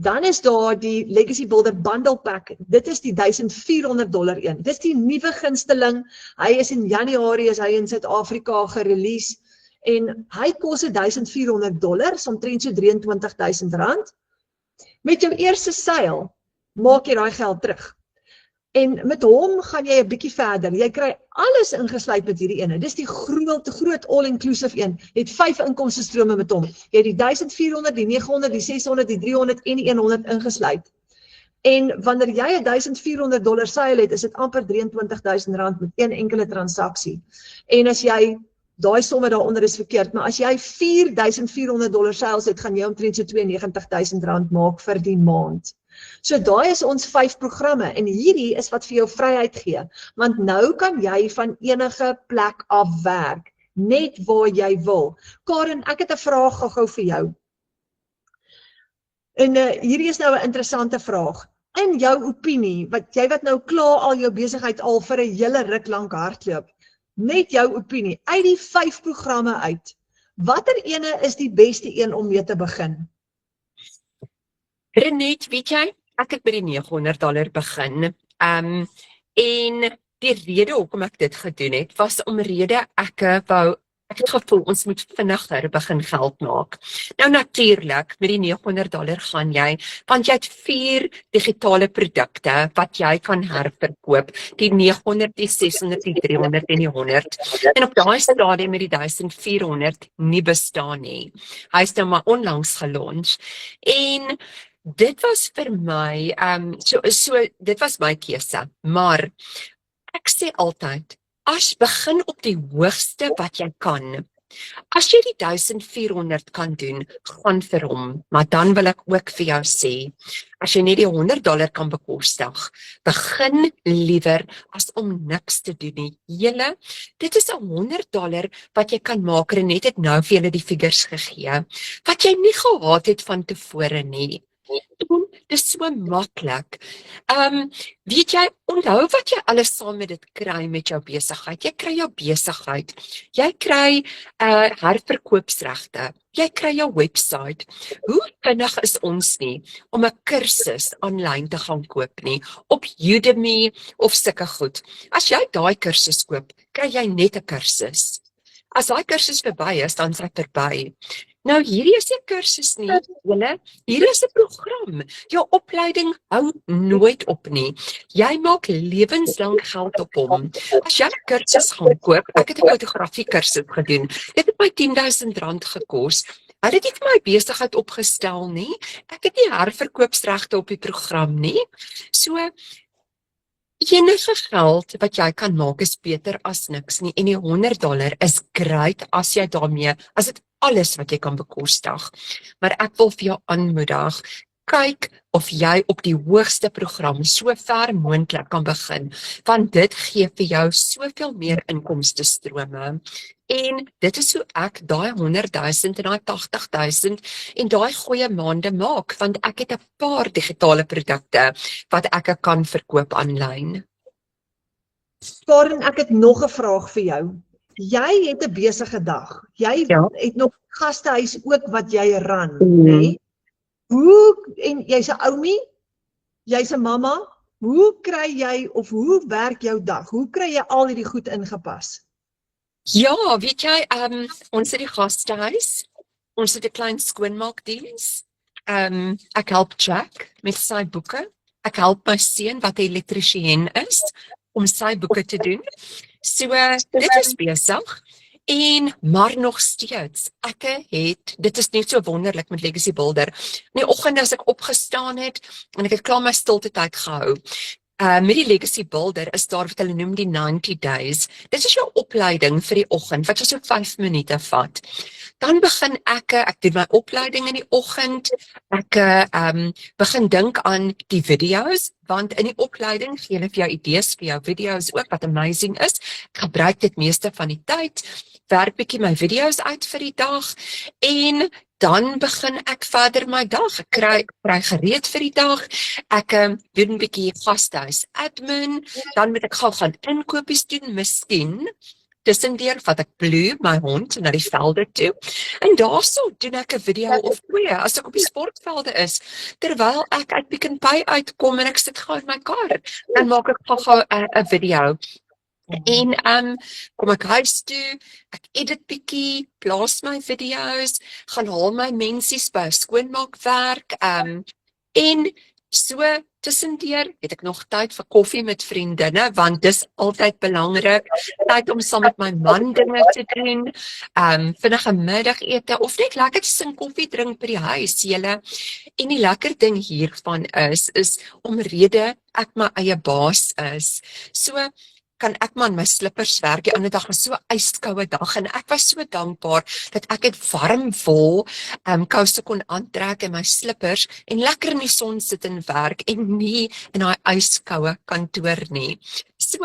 Dan is daar die Legacy Builder Bundle Pack. Dit is die $1,400 een. Dit is die nuwe gunsteling. Hy is in Januarie is hy in Suid-Afrika gerelease en hy kos $1,400, omtrent so R23.000. Met jou eerste seil maak jy daai geld terug. En met hom gaan jy 'n bietjie verder. Jy kry alles ingesluit met hierdie ene. Dis die groot all-inclusive een. Jy het 5 inkomstestrome met hom. Jy het die 1400, die 900, die 600, die 300 en die 100 ingesluit. En wanneer jy $1,400 seil het, is dit amper R23.000 met een enkele transaksie. En as jy daai somme daaronder is verkeerd, maar as jy $4,400 seils het, gaan jy omtrent so R92.000 maak vir die maand. So daai is ons 5 programme en hierdie is wat vir jou vryheid gee, want nou kan jy van enige plek af werk. net waar jy wil. Karen, ek het 'n vraag gou vir jou. En hierdie is nou 'n interessante vraag. In jou opinie, jy wat nou klaar al jou besigheid al vir 'n hele ruk lank hardloop, net jou opinie, uit die 5 programme uit, watter ene is die beste een om mee te begin? Renet, weet jy, ek het by die $900 begin. En die rede hoekom ek dit gedoen het, was omrede ek het gevoel ons moet vinniger begin geld maak. Nou natuurlik, met die $900 gaan jy, want jy het 4 digitale produkte wat jy kan herverkoop, die 900, die 600, die 300 en die 100. En op daai stadium met die 1400 nie bestaan nie. Hy is nou maar onlangs gelons. En dit was vir my, dit was my keuse, maar ek sê altyd, as begin op die hoogste wat jy kan. As jy die 1400 kan doen, gaan vir hom, maar dan wil ek ook vir jou sê, as jy net die $100 kan bekostig, begin liewer as om niks te doen nie. Julle, dit is $100 wat jy kan maak, Renet het nou vir julle die figures gegee, wat jy nie gehad het van tevore nie. Dit is so maklik. Weet jy, onthou wat jy alles saam met dit kry met jou besigheid. Jy kry jou besigheid, jy kry herverkoopsregte, jy kry jou website. Hoe vinnig is ons nie om 'n kursus aanlyn te gaan koop nie, op Udemy of sulke goed. As jy daai kursus koop, kry jy net 'n kursus. As daai kursus verby is, dan is hy verby. Nou hierdie is nie 'n kursus nie, julle. Hier is 'n program. Jou opleiding hou nooit op nie. Jy maak lewenslang geld op hom. As jy 'n kursus gaan koop, ek het 'n fotografie kursus gedoen. Dit het my R10,000 gekos. Hulle het nie vir my besigheid opgestel nie. Ek het nie herverkoopsregte op die program nie. So enige geld wat jy kan maak is beter as niks nie. En die $100 is great as jy daarmee, as dit alles wat jy kan bekostig. Maar ek wil vir jou aanmoedig, kyk of jy op die hoogste program so ver moontlik kan begin, want dit gee vir jou soveel meer inkomste strome. En dit is hoe ek daai 100,000 en daai 80,000 en daai goeie maande maak, want ek het 'n paar digitale produkte wat ek kan verkoop aanlyn. Karen, ek het nog 'n vraag vir jou. Jy het 'n besige dag. Jy het nog gastehuis ook wat jy run, nê? En jy's 'n oumie, jy's 'n mamma, hoe kry jy of hoe werk jou dag? Hoe kry jy al hierdie goed ingepas? Ja, weet jy, ons het die gastehuis, ons het 'n klein skoonmaakdiens, ek help Jack met sy boeke, ek help my seun wat 'n elektriesien is, om sy boeke te doen. So, dit is besig. Maar nog steeds, dit is net so wonderlik met Legacy Builder. In die oggend as ek opgestaan het, en ek het klaar my stilte tyd gehou, met die Legacy Builder is daar wat hulle noem die 90 days. Dit is jou opleiding vir die oggend, wat so 5 minute vat. Dan begin ek doen my opleiding in die oggend, ek begin dink aan die video's, want in die opleiding gee hulle vir jou idees vir jou video's ook, wat amazing is. Ek gebruik dit meeste van die tyd, werk bietjie my video's uit vir die dag, en dan begin ek verder my dag, ek kry gereed vir die dag, ek doen 'n bietjie gastehuis admin, dan moet ek gaan inkopies doen, miskien, tussendeur vat ek Blue, my hond, na die velde toe, en daarso doen ek 'n video of 2, as ek op die sportvelde is, terwyl ek uit Pick n Pay uitkom, en ek sit gou in my kar, dan maak ek gou 'n video. En kom ek huis toe, ek edit bietjie, plaas my video's, gaan haal my mensies by skoonmaakwerk, en so tussendeur het ek nog tyd vir koffie met vriendinne, want dis altyd belangrik, tyd om saam met my man dinge te doen, vinnige middagete, of net lekker tussen koffie drink by die huis, julle. En die lekker ding hiervan is omrede ek my eie baas is, so kan ek maar in my slippers werk. Die ander dag was so 'n yskoue dag en ek was so dankbaar dat ek het warm vol kouse kon aantrek in my slippers en lekker in die son sit en werk en nie in daai yskoue kantoor nie. So,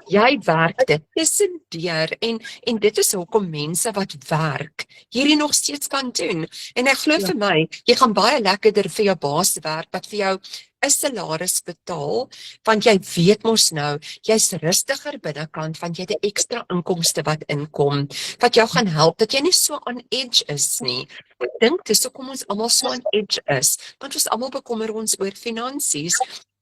jy werk dit tussendeur en dit is hoekom mense wat werk hierdie nog steeds kan doen. En ek glo vir my, jy gaan baie lekkerder vir jou baas werk wat vir jou 'n salaris betaal, want jy weet mos nou, jy's rustiger binnekant want jy het 'n ekstra inkomste wat inkom, wat jou gaan help dat jy nie so on edge is nie. Ek dink dis hoekom ons almal so on edge is, want ons almal bekommer ons oor finansies.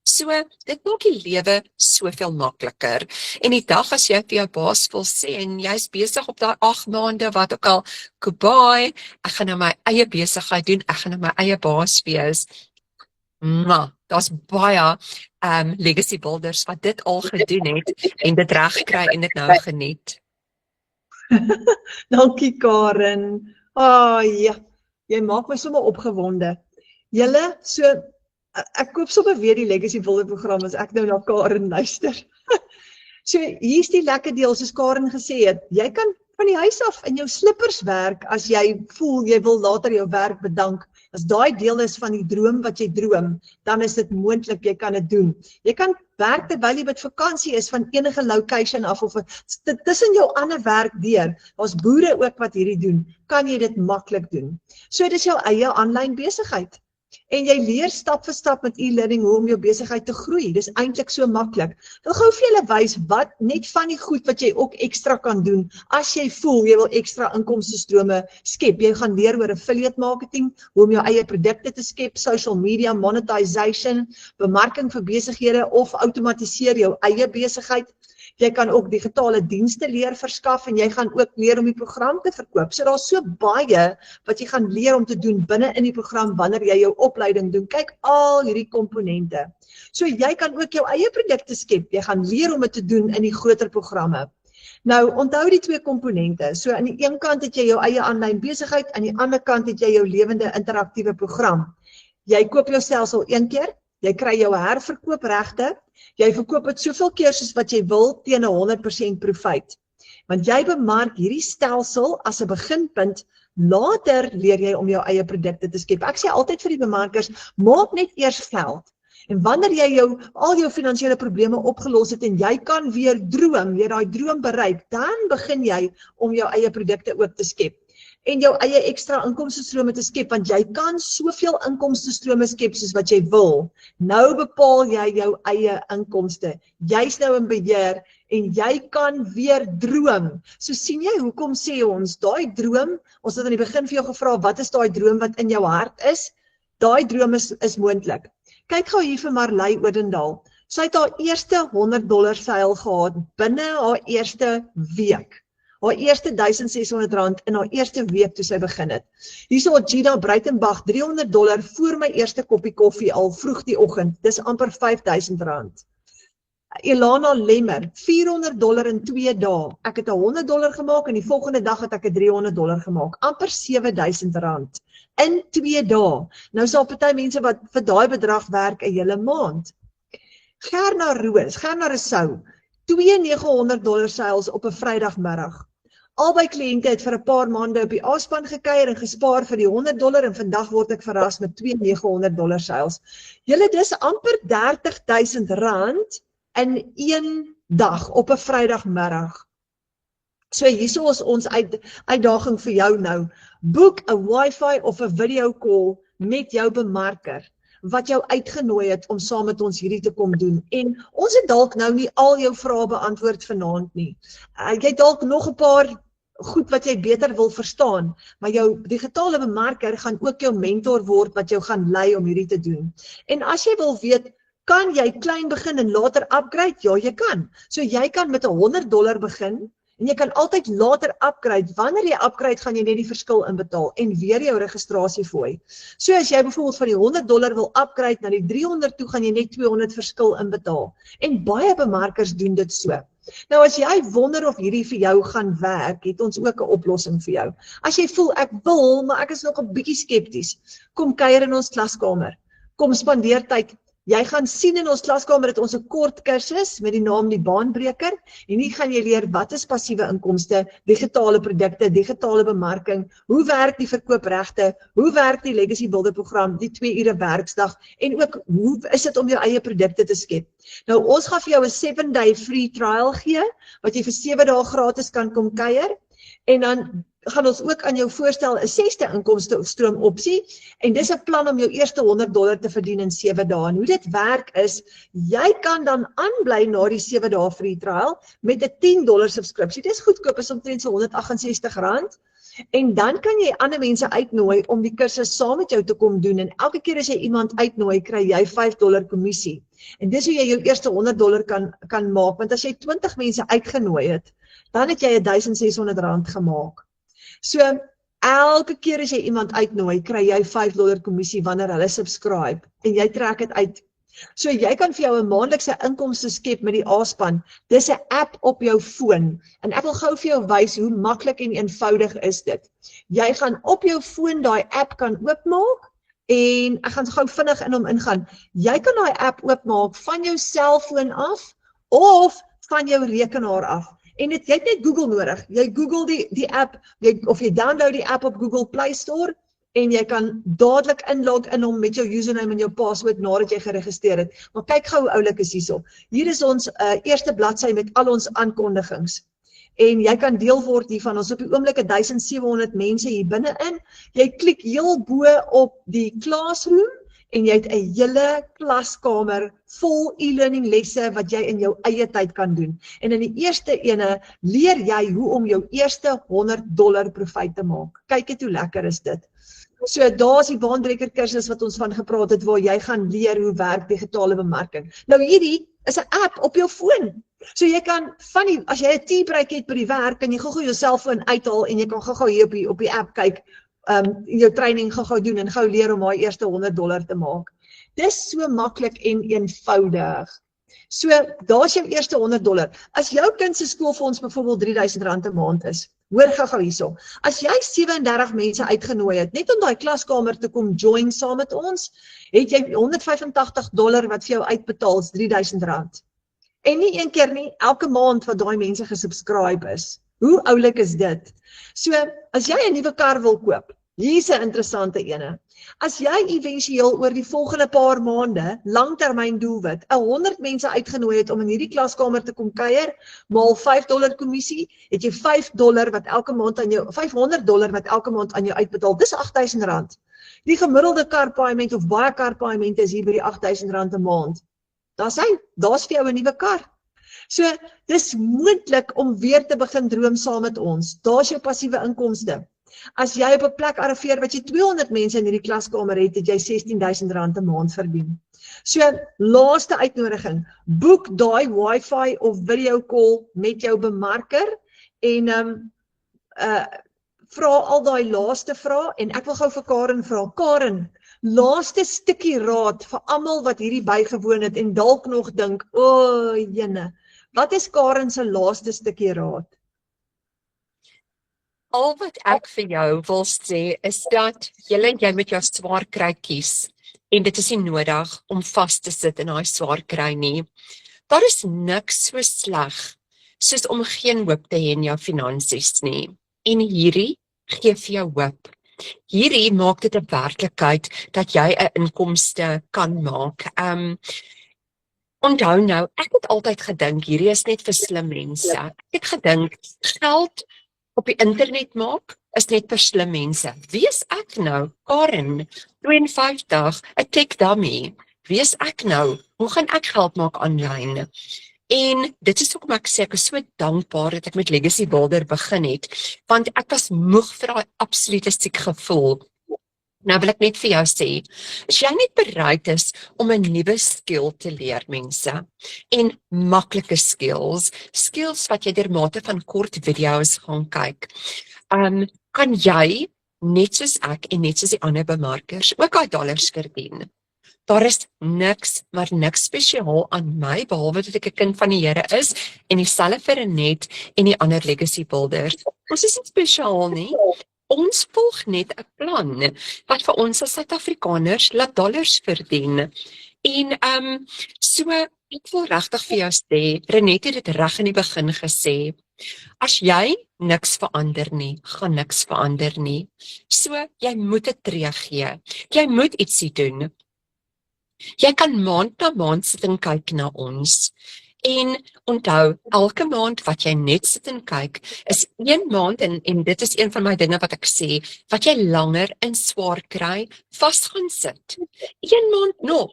So, dit maak die lewe soveel makliker. En die dag as jy vir jou baas wil sê, en jy's besig op daai 8 maande, wat ook al, goodbye, ek gaan nou my eie besigheid doen, ek gaan nou my eie baas wees. Daar's baie legacy builders wat dit al gedoen het, en dit reg kry en dit nou geniet. Dankie Karen. Ja, jy maak my sommer opgewonde. Julle, so ek koop sommer weer die Legacy Builder program as ek nou na Karen luister. So hier's die lekker deel, soos Karen gesê het, jy kan van die huis af in jou slippers werk as jy voel jy wil later jou werk bedank. As daai deel is van die droom wat jy droom, dan is dit moontlik, jy kan dit doen. Jy kan werk terwyl jy met vakansie is van enige location af of tussen jou ander werk deur. Daar's boere ook wat hierdie doen. Kan jy dit maklik doen? So dis jou eie aanlyn besigheid. En jy leer stap vir stap met e-learning hoe om jou besigheid te groei. Dis eintlik so maklik. Ek wil gou vir julle wys wat net van die goed wat jy ook ekstra kan doen as jy voel jy wil ekstra inkomstestrome skep. Jy gaan leer oor affiliate marketing, hoe om jou eie produkte te skep, social media monetization, bemarking vir besighede of outomatiseer jou eie besigheid. Jy kan ook digitale dienste leer verskaf en jy gaan ook leer om die program te verkoop. So daar's so baie wat jy gaan leer om te doen binne in die program wanneer jy jou opleiding doen. Kyk al hierdie komponente. So jy kan ook jou eie produkte skep. Jy gaan leer om dit te doen in die groter programme. Nou, onthou die twee komponente. So aan die een kant het jy jou eie aanlyn besigheid, aan die ander kant het jy jou lewende interaktiewe program. Jy koop jou stelsel een keer, jy kry jou herverkoopregte, jy verkoop dit soveel keer soos wat jy wil teen 100% profiet. Want jy bemark hierdie stelsel as 'n beginpunt, later leer jy om jou eie produkte te skep. Ek sê altyd vir die bemarkers, maak net eers geld. En wanneer jy al jou finansiële probleme opgelos het en jy kan weer droom, jy daai droom bereik, dan begin jy om jou eie produkte ook te skep. En jou eie ekstra inkomstestrome te skep, want jy kan soveel inkomstestrome skep soos wat jy wil. Nou bepaal jy jou eie inkomste. Jy's nou in beheer en jy kan weer droom. So sien jy, hoekom sê ons, daai droom, ons het aan die begin vir jou gevra, wat is daai droom wat in jou hart is? Daai droom is moontlik. Kyk gou hier vir Marley Odendaal. Sy het haar eerste $100 seil gehad binne haar eerste week. Haar eerste R1600 in haar eerste week toe sy begin het. Hierso het Gina Breitenbach $300 voor my eerste koppie koffie al vroeg die oggend. Dis amper R5000. Elana Lemmer, $400 in 2 dae. Ek het $100 gemaak en die volgende dag het ek $300 gemaak. Amper R7000 in 2 dae. Nou sal party mense wat vir daai bedrag werk 'n hele maand. Gerna Rousseau, $2 900 seils op 'n Vrydagmiddag. Albei kliënte het vir 'n paar maande op die A-span gekuier en gespaar vir die $100 en vandag word ek verras met $2 900 seils. Julle, dis amper R30000 in 1 dag op 'n Vrydagmiddag. So hierso is ons uitdaging vir jou nou. Boek 'n wifi of 'n video call met jou bemarker wat jou uitgenooi het om saam met ons hierdie te kom doen. En ons het dalk nou nie al jou vrae beantwoord vanaand nie. Jy het dalk nog 'n paar goed wat jy beter wil verstaan, maar jou digitale bemarker gaan ook jou mentor word wat jou gaan lei om hierdie te doen. En as jy wil weet, kan jy klein begin en later upgrade? Ja, jy kan. So jy kan met $100 begin, en jy kan altyd later upgrade. Wanneer jy upgrade, gaan jy net die verskil inbetaal en weer jou registrasiefooi. So as jy byvoorbeeld van die $100 wil upgrade na die 300 toe, gaan jy net 200 verskil inbetaal. En baie bemarkers doen dit so. Nou as jy wonder of hierdie vir jou gaan werk, het ons ook 'n oplossing vir jou. As jy voel ek wil, maar ek is nog 'n bietjie skepties, kom kuier in ons klaskamer. Kom spandeer tyd. Jy gaan sien in ons klaskamer dat ons 'n kort kursus met die naam Die Baanbreker en hier gaan jy leer wat is passiewe inkomste, digitale produkte, digitale bemarking, hoe werk die verkoopregte, hoe werk die Legacy Builder program, die 2 ure werksdag en ook hoe is dit om jou eie produkte te skep. Nou ons gaan vir jou 'n 7-day free trial gee wat jy vir 7 dae gratis kan kom kuier en dan gaan ons ook aan jou voorstel 'n 6de inkomste stroom opsie en dis 'n plan om jou eerste $100 te verdien in 7 dae. En hoe dit werk is, jy kan dan aanbly na die 7 dae free trial met 'n $10 subskripsie. Dis goedkoop, is omtrent so R168 en dan kan jy ander mense uitnooi om die kursus saam met jou te kom doen en elke keer as jy iemand uitnooi, kry jy $5 kommissie. En dis hoe jy jou eerste $100 kan maak, want as jy 20 mense uitgenooi het, dan het jy R1,600 gemaak. So, elke keer as jy iemand uitnooi, kry jy $5 kommissie wanneer hulle subscribe en jy trek dit uit. So, jy kan vir jou 'n maandelikse inkomste skep met die A-span. Dis 'n app op jou foon en ek wil gou vir jou wys hoe maklik en eenvoudig is dit. Jy gaan op jou foon daai app kan oopmaak en ek gaan gou vinnig in hom ingaan. Jy kan daai app oopmaak van jou selfoon af of van jou rekenaar af. En jy het net Google nodig. Jy Google die app, of jy download die app op Google Play Store en jy kan dadelik inlog in hom met jou username en jou password nadat jy geregistreer het. Maar kyk gou hoe oulik is hierso. Hier is ons eerste bladsy met al ons aankondigings. En jy kan deel word hiervan. Ons op die oomblik 1700 mense hier binne in. Jy klik heel bo op die Classroom en jy het 'n hele klaskamer vol e-learning lesse wat jy in jou eie tyd kan doen. En in die eerste ene leer jy hoe om jou eerste $100 profijt te maak. Kyk net hoe lekker is dit. So daar is die Baanbreker kursus wat ons van gepraat het waar jy gaan leer hoe werk digitale bemarking. Nou hierdie is 'n app op jou foon. So jy kan as jy 'n teebreak het by die werk, kan jy gou-gou jou selfoon uithaal en jy kan gou-gou hier op die app kyk, jou training gou doen en gou leer om daai eerste $100 te maak. Dis so maklik en eenvoudig. So, daar's jou eerste $100. As jou kind se skoolfonds byvoorbeeld R3000 'n maand is, hoor gou hierso. As jy 37 mense uitgenooi het, net om daai klaskamer te kom join saam met ons, het jy $185 wat vir jou uitbetaal is R3000. En nie een keer nie, elke maand wat daai mense gesubscribe is. Hoe oulik is dit? So, as jy 'n nuwe kar wil koop, hier's 'n interessante ene. As jy éventueel oor die volgende paar maande, langtermyn doelwit, 100 mense uitgenooi het om in hierdie klaskamer te kom kuier, maal $5 kommissie, het jy $5 wat elke maand aan jou, $500 wat elke maand aan jou uitbetaal, dis R8000. Die gemiddelde karpaaiement of baie karpaaiement is hier by die R8000 'n maand. Daar's vir jou 'n nuwe kar. So, dis moontlik om weer te begin droom saam met ons. Daar's jou passiewe inkomste. As jy op 'n plek arriveer wat jy 200 mense in hierdie klaskamer het, het jy R16000 'n maand verdien. So, laaste uitnodiging, boek daai wifi of video call met jou bemarker en vra al daai laaste vrae en ek wil gou vir Karen vra. Karen, laaste stukkie raad vir almal wat hierdie bygewoon het en dalk nog dink, o, jene, wat is Karen se laaste stukkie raad? Al wat ek vir jou wil sê is dat jy met jou swaar kry kies en dit is nie nodig om vas te sit in daai swaar kry nie. Daar is niks so sleg soos om geen hoop te hê in jou finansies nie. En hierdie gee vir jou hoop. Hierdie maak dit 'n werklikheid dat jy 'n inkomste kan maak. Onthou nou, ek het altyd gedink hierdie is net vir slim mense. Ek het gedink geld op die internet maak is net vir slim mense. Wie is ek nou? Karen, 52, 'n tech dummy. Wie is ek nou? Hoe gaan ek geld maak aanlyn? En dit is hoekom ek sê ek is so dankbaar dat ek met Legacy Builder begin het, want ek was moeg vir daai absolute siek gevoel. Nou wil ek net vir jou sê, as jy net bereid is om 'n nuwe skill te leer mense, en maklike skills wat jy deur mate van kort video's gaan kyk, kan jy, net soos ek en net soos die ander bemarkers, ook daai dollars verdien. Daar is niks, maar niks spesiaal aan my, behalwe dat ek 'n kind van die Here is, en dieselfde vir Annette en die ander Legacy Builders. Ons is nie spesiaal nie. Ons volg net 'n plan wat vir ons as Suid-Afrikaners laat dollars verdien. En so ek wil regtig vir jou sê, Renette het dit reg in die begin gesê. As jy niks verander nie, gaan niks verander nie. So jy moet 'n tree gee. Jy moet ietsie doen. Jy kan maand na maand sit en kyk na ons. En onthou, elke maand wat jy net sit en kyk, is 1 maand en dit is een van my dinge wat ek sê, wat jy langer in swaar kry, vas gaan sit. 1 maand nog.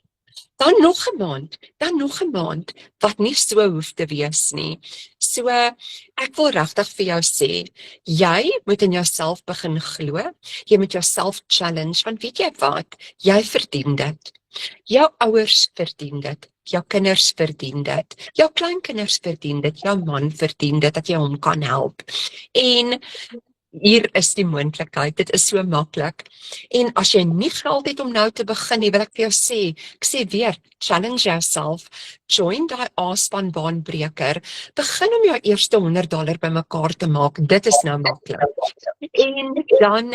Dan nog 'n maand, dan nog 'n maand, wat nie so hoef te wees nie. So, ek wil regtig vir jou sê, jy moet in jouself begin glo, jy moet jouself challenge, want weet jy wat, jy verdien dit. Jou ouers verdien dit, jou kinders verdien dit, jou kleinkinders verdien dit, jou man verdien dit, dat jy hom kan help. En hier is die moontlikheid, dit is so maklik. En as jy nie geld het om nou te begin nie, wil ek vir jou sê, ek sê weer, challenge yourself, join die A-span baanbreker, begin om jou eerste $100 bymekaar te maak, dit is nou maklik. En dan,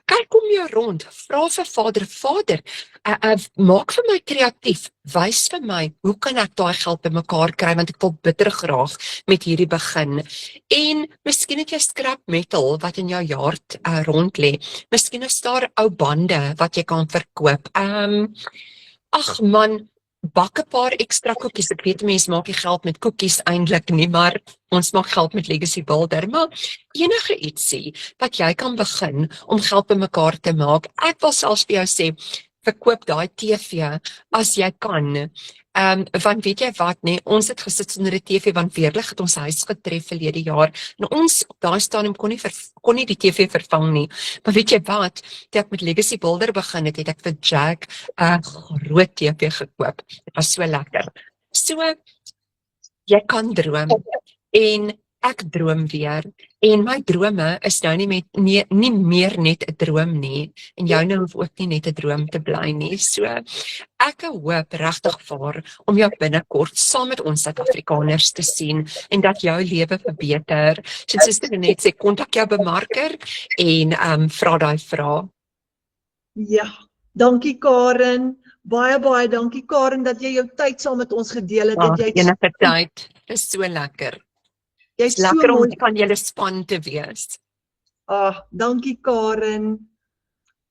kyk om jou rond, vra vir Vader, maak vir my kreatief, wys vir my, hoe kan ek daai geld bymekaar kry, want ek wil bitter graag met hierdie begin. En miskien het jy scrap metal wat in jou yard rond lê. Miskien is daar ou bande wat jy kan verkoop. Ag man, bak 'n paar ekstra koekies. Ek weet mense maak nie geld met koekies eintlik nie, maar ons maak geld met Legacy Builder. Maar enige ietsie wat jy kan begin om geld bymekaar te maak. Ek wil selfs vir jou sê, verkoop daai TV as jy kan. Want weet jy wat nee, ons het gesit sonder 'n TV want weerlig het ons huis getref verlede jaar. En ons op daai stadium kon nie die TV vervang nie. Maar weet jy wat, toe ek met Legacy Builder begin het ek vir Jack 'n groot TV gekoop. Dit was so lekker. So jy kan droom en ek droom weer. En my drome is nou nie meer net 'n droom nie. En joune hoef ook nie net 'n droom te bly nie. So ek hoop regtig waar om jou binnekort saam met ons Suid-Afrikaners te sien en dat jou lewe verbeter. Soos Suster net sê, kontak jou bemarker en vra daai vrae. Ja, dankie Karen. Baie dankie Karen dat jy jou tyd saam met ons gedeel het. Dat jy enige tyd. Is so lekker. Jy's so lekker om mooi van julle span te wees. Dankie Karen.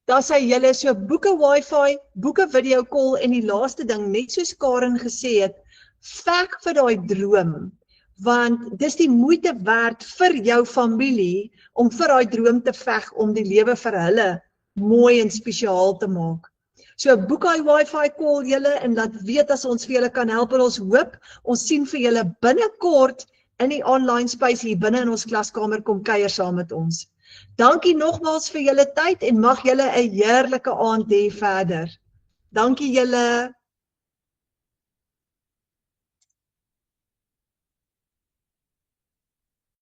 Daar sê julle so boeke wifi, boeke video call en die laaste ding, net soos Karen gesê het, veg vir daai droom, want dis die moeite werd vir jou familie om vir daai droom te veg om die lewe vir hulle mooi en spesiaal te maak. So boek hy wifi call julle en laat weet as ons vir julle kan help en ons hoop, ons sien vir julle binnekort in die online space hier binne in ons klaskamer kom kuier saam met ons. Dankie nogmaals vir julle tyd en mag julle 'n heerlike aand hê verder. Dankie julle.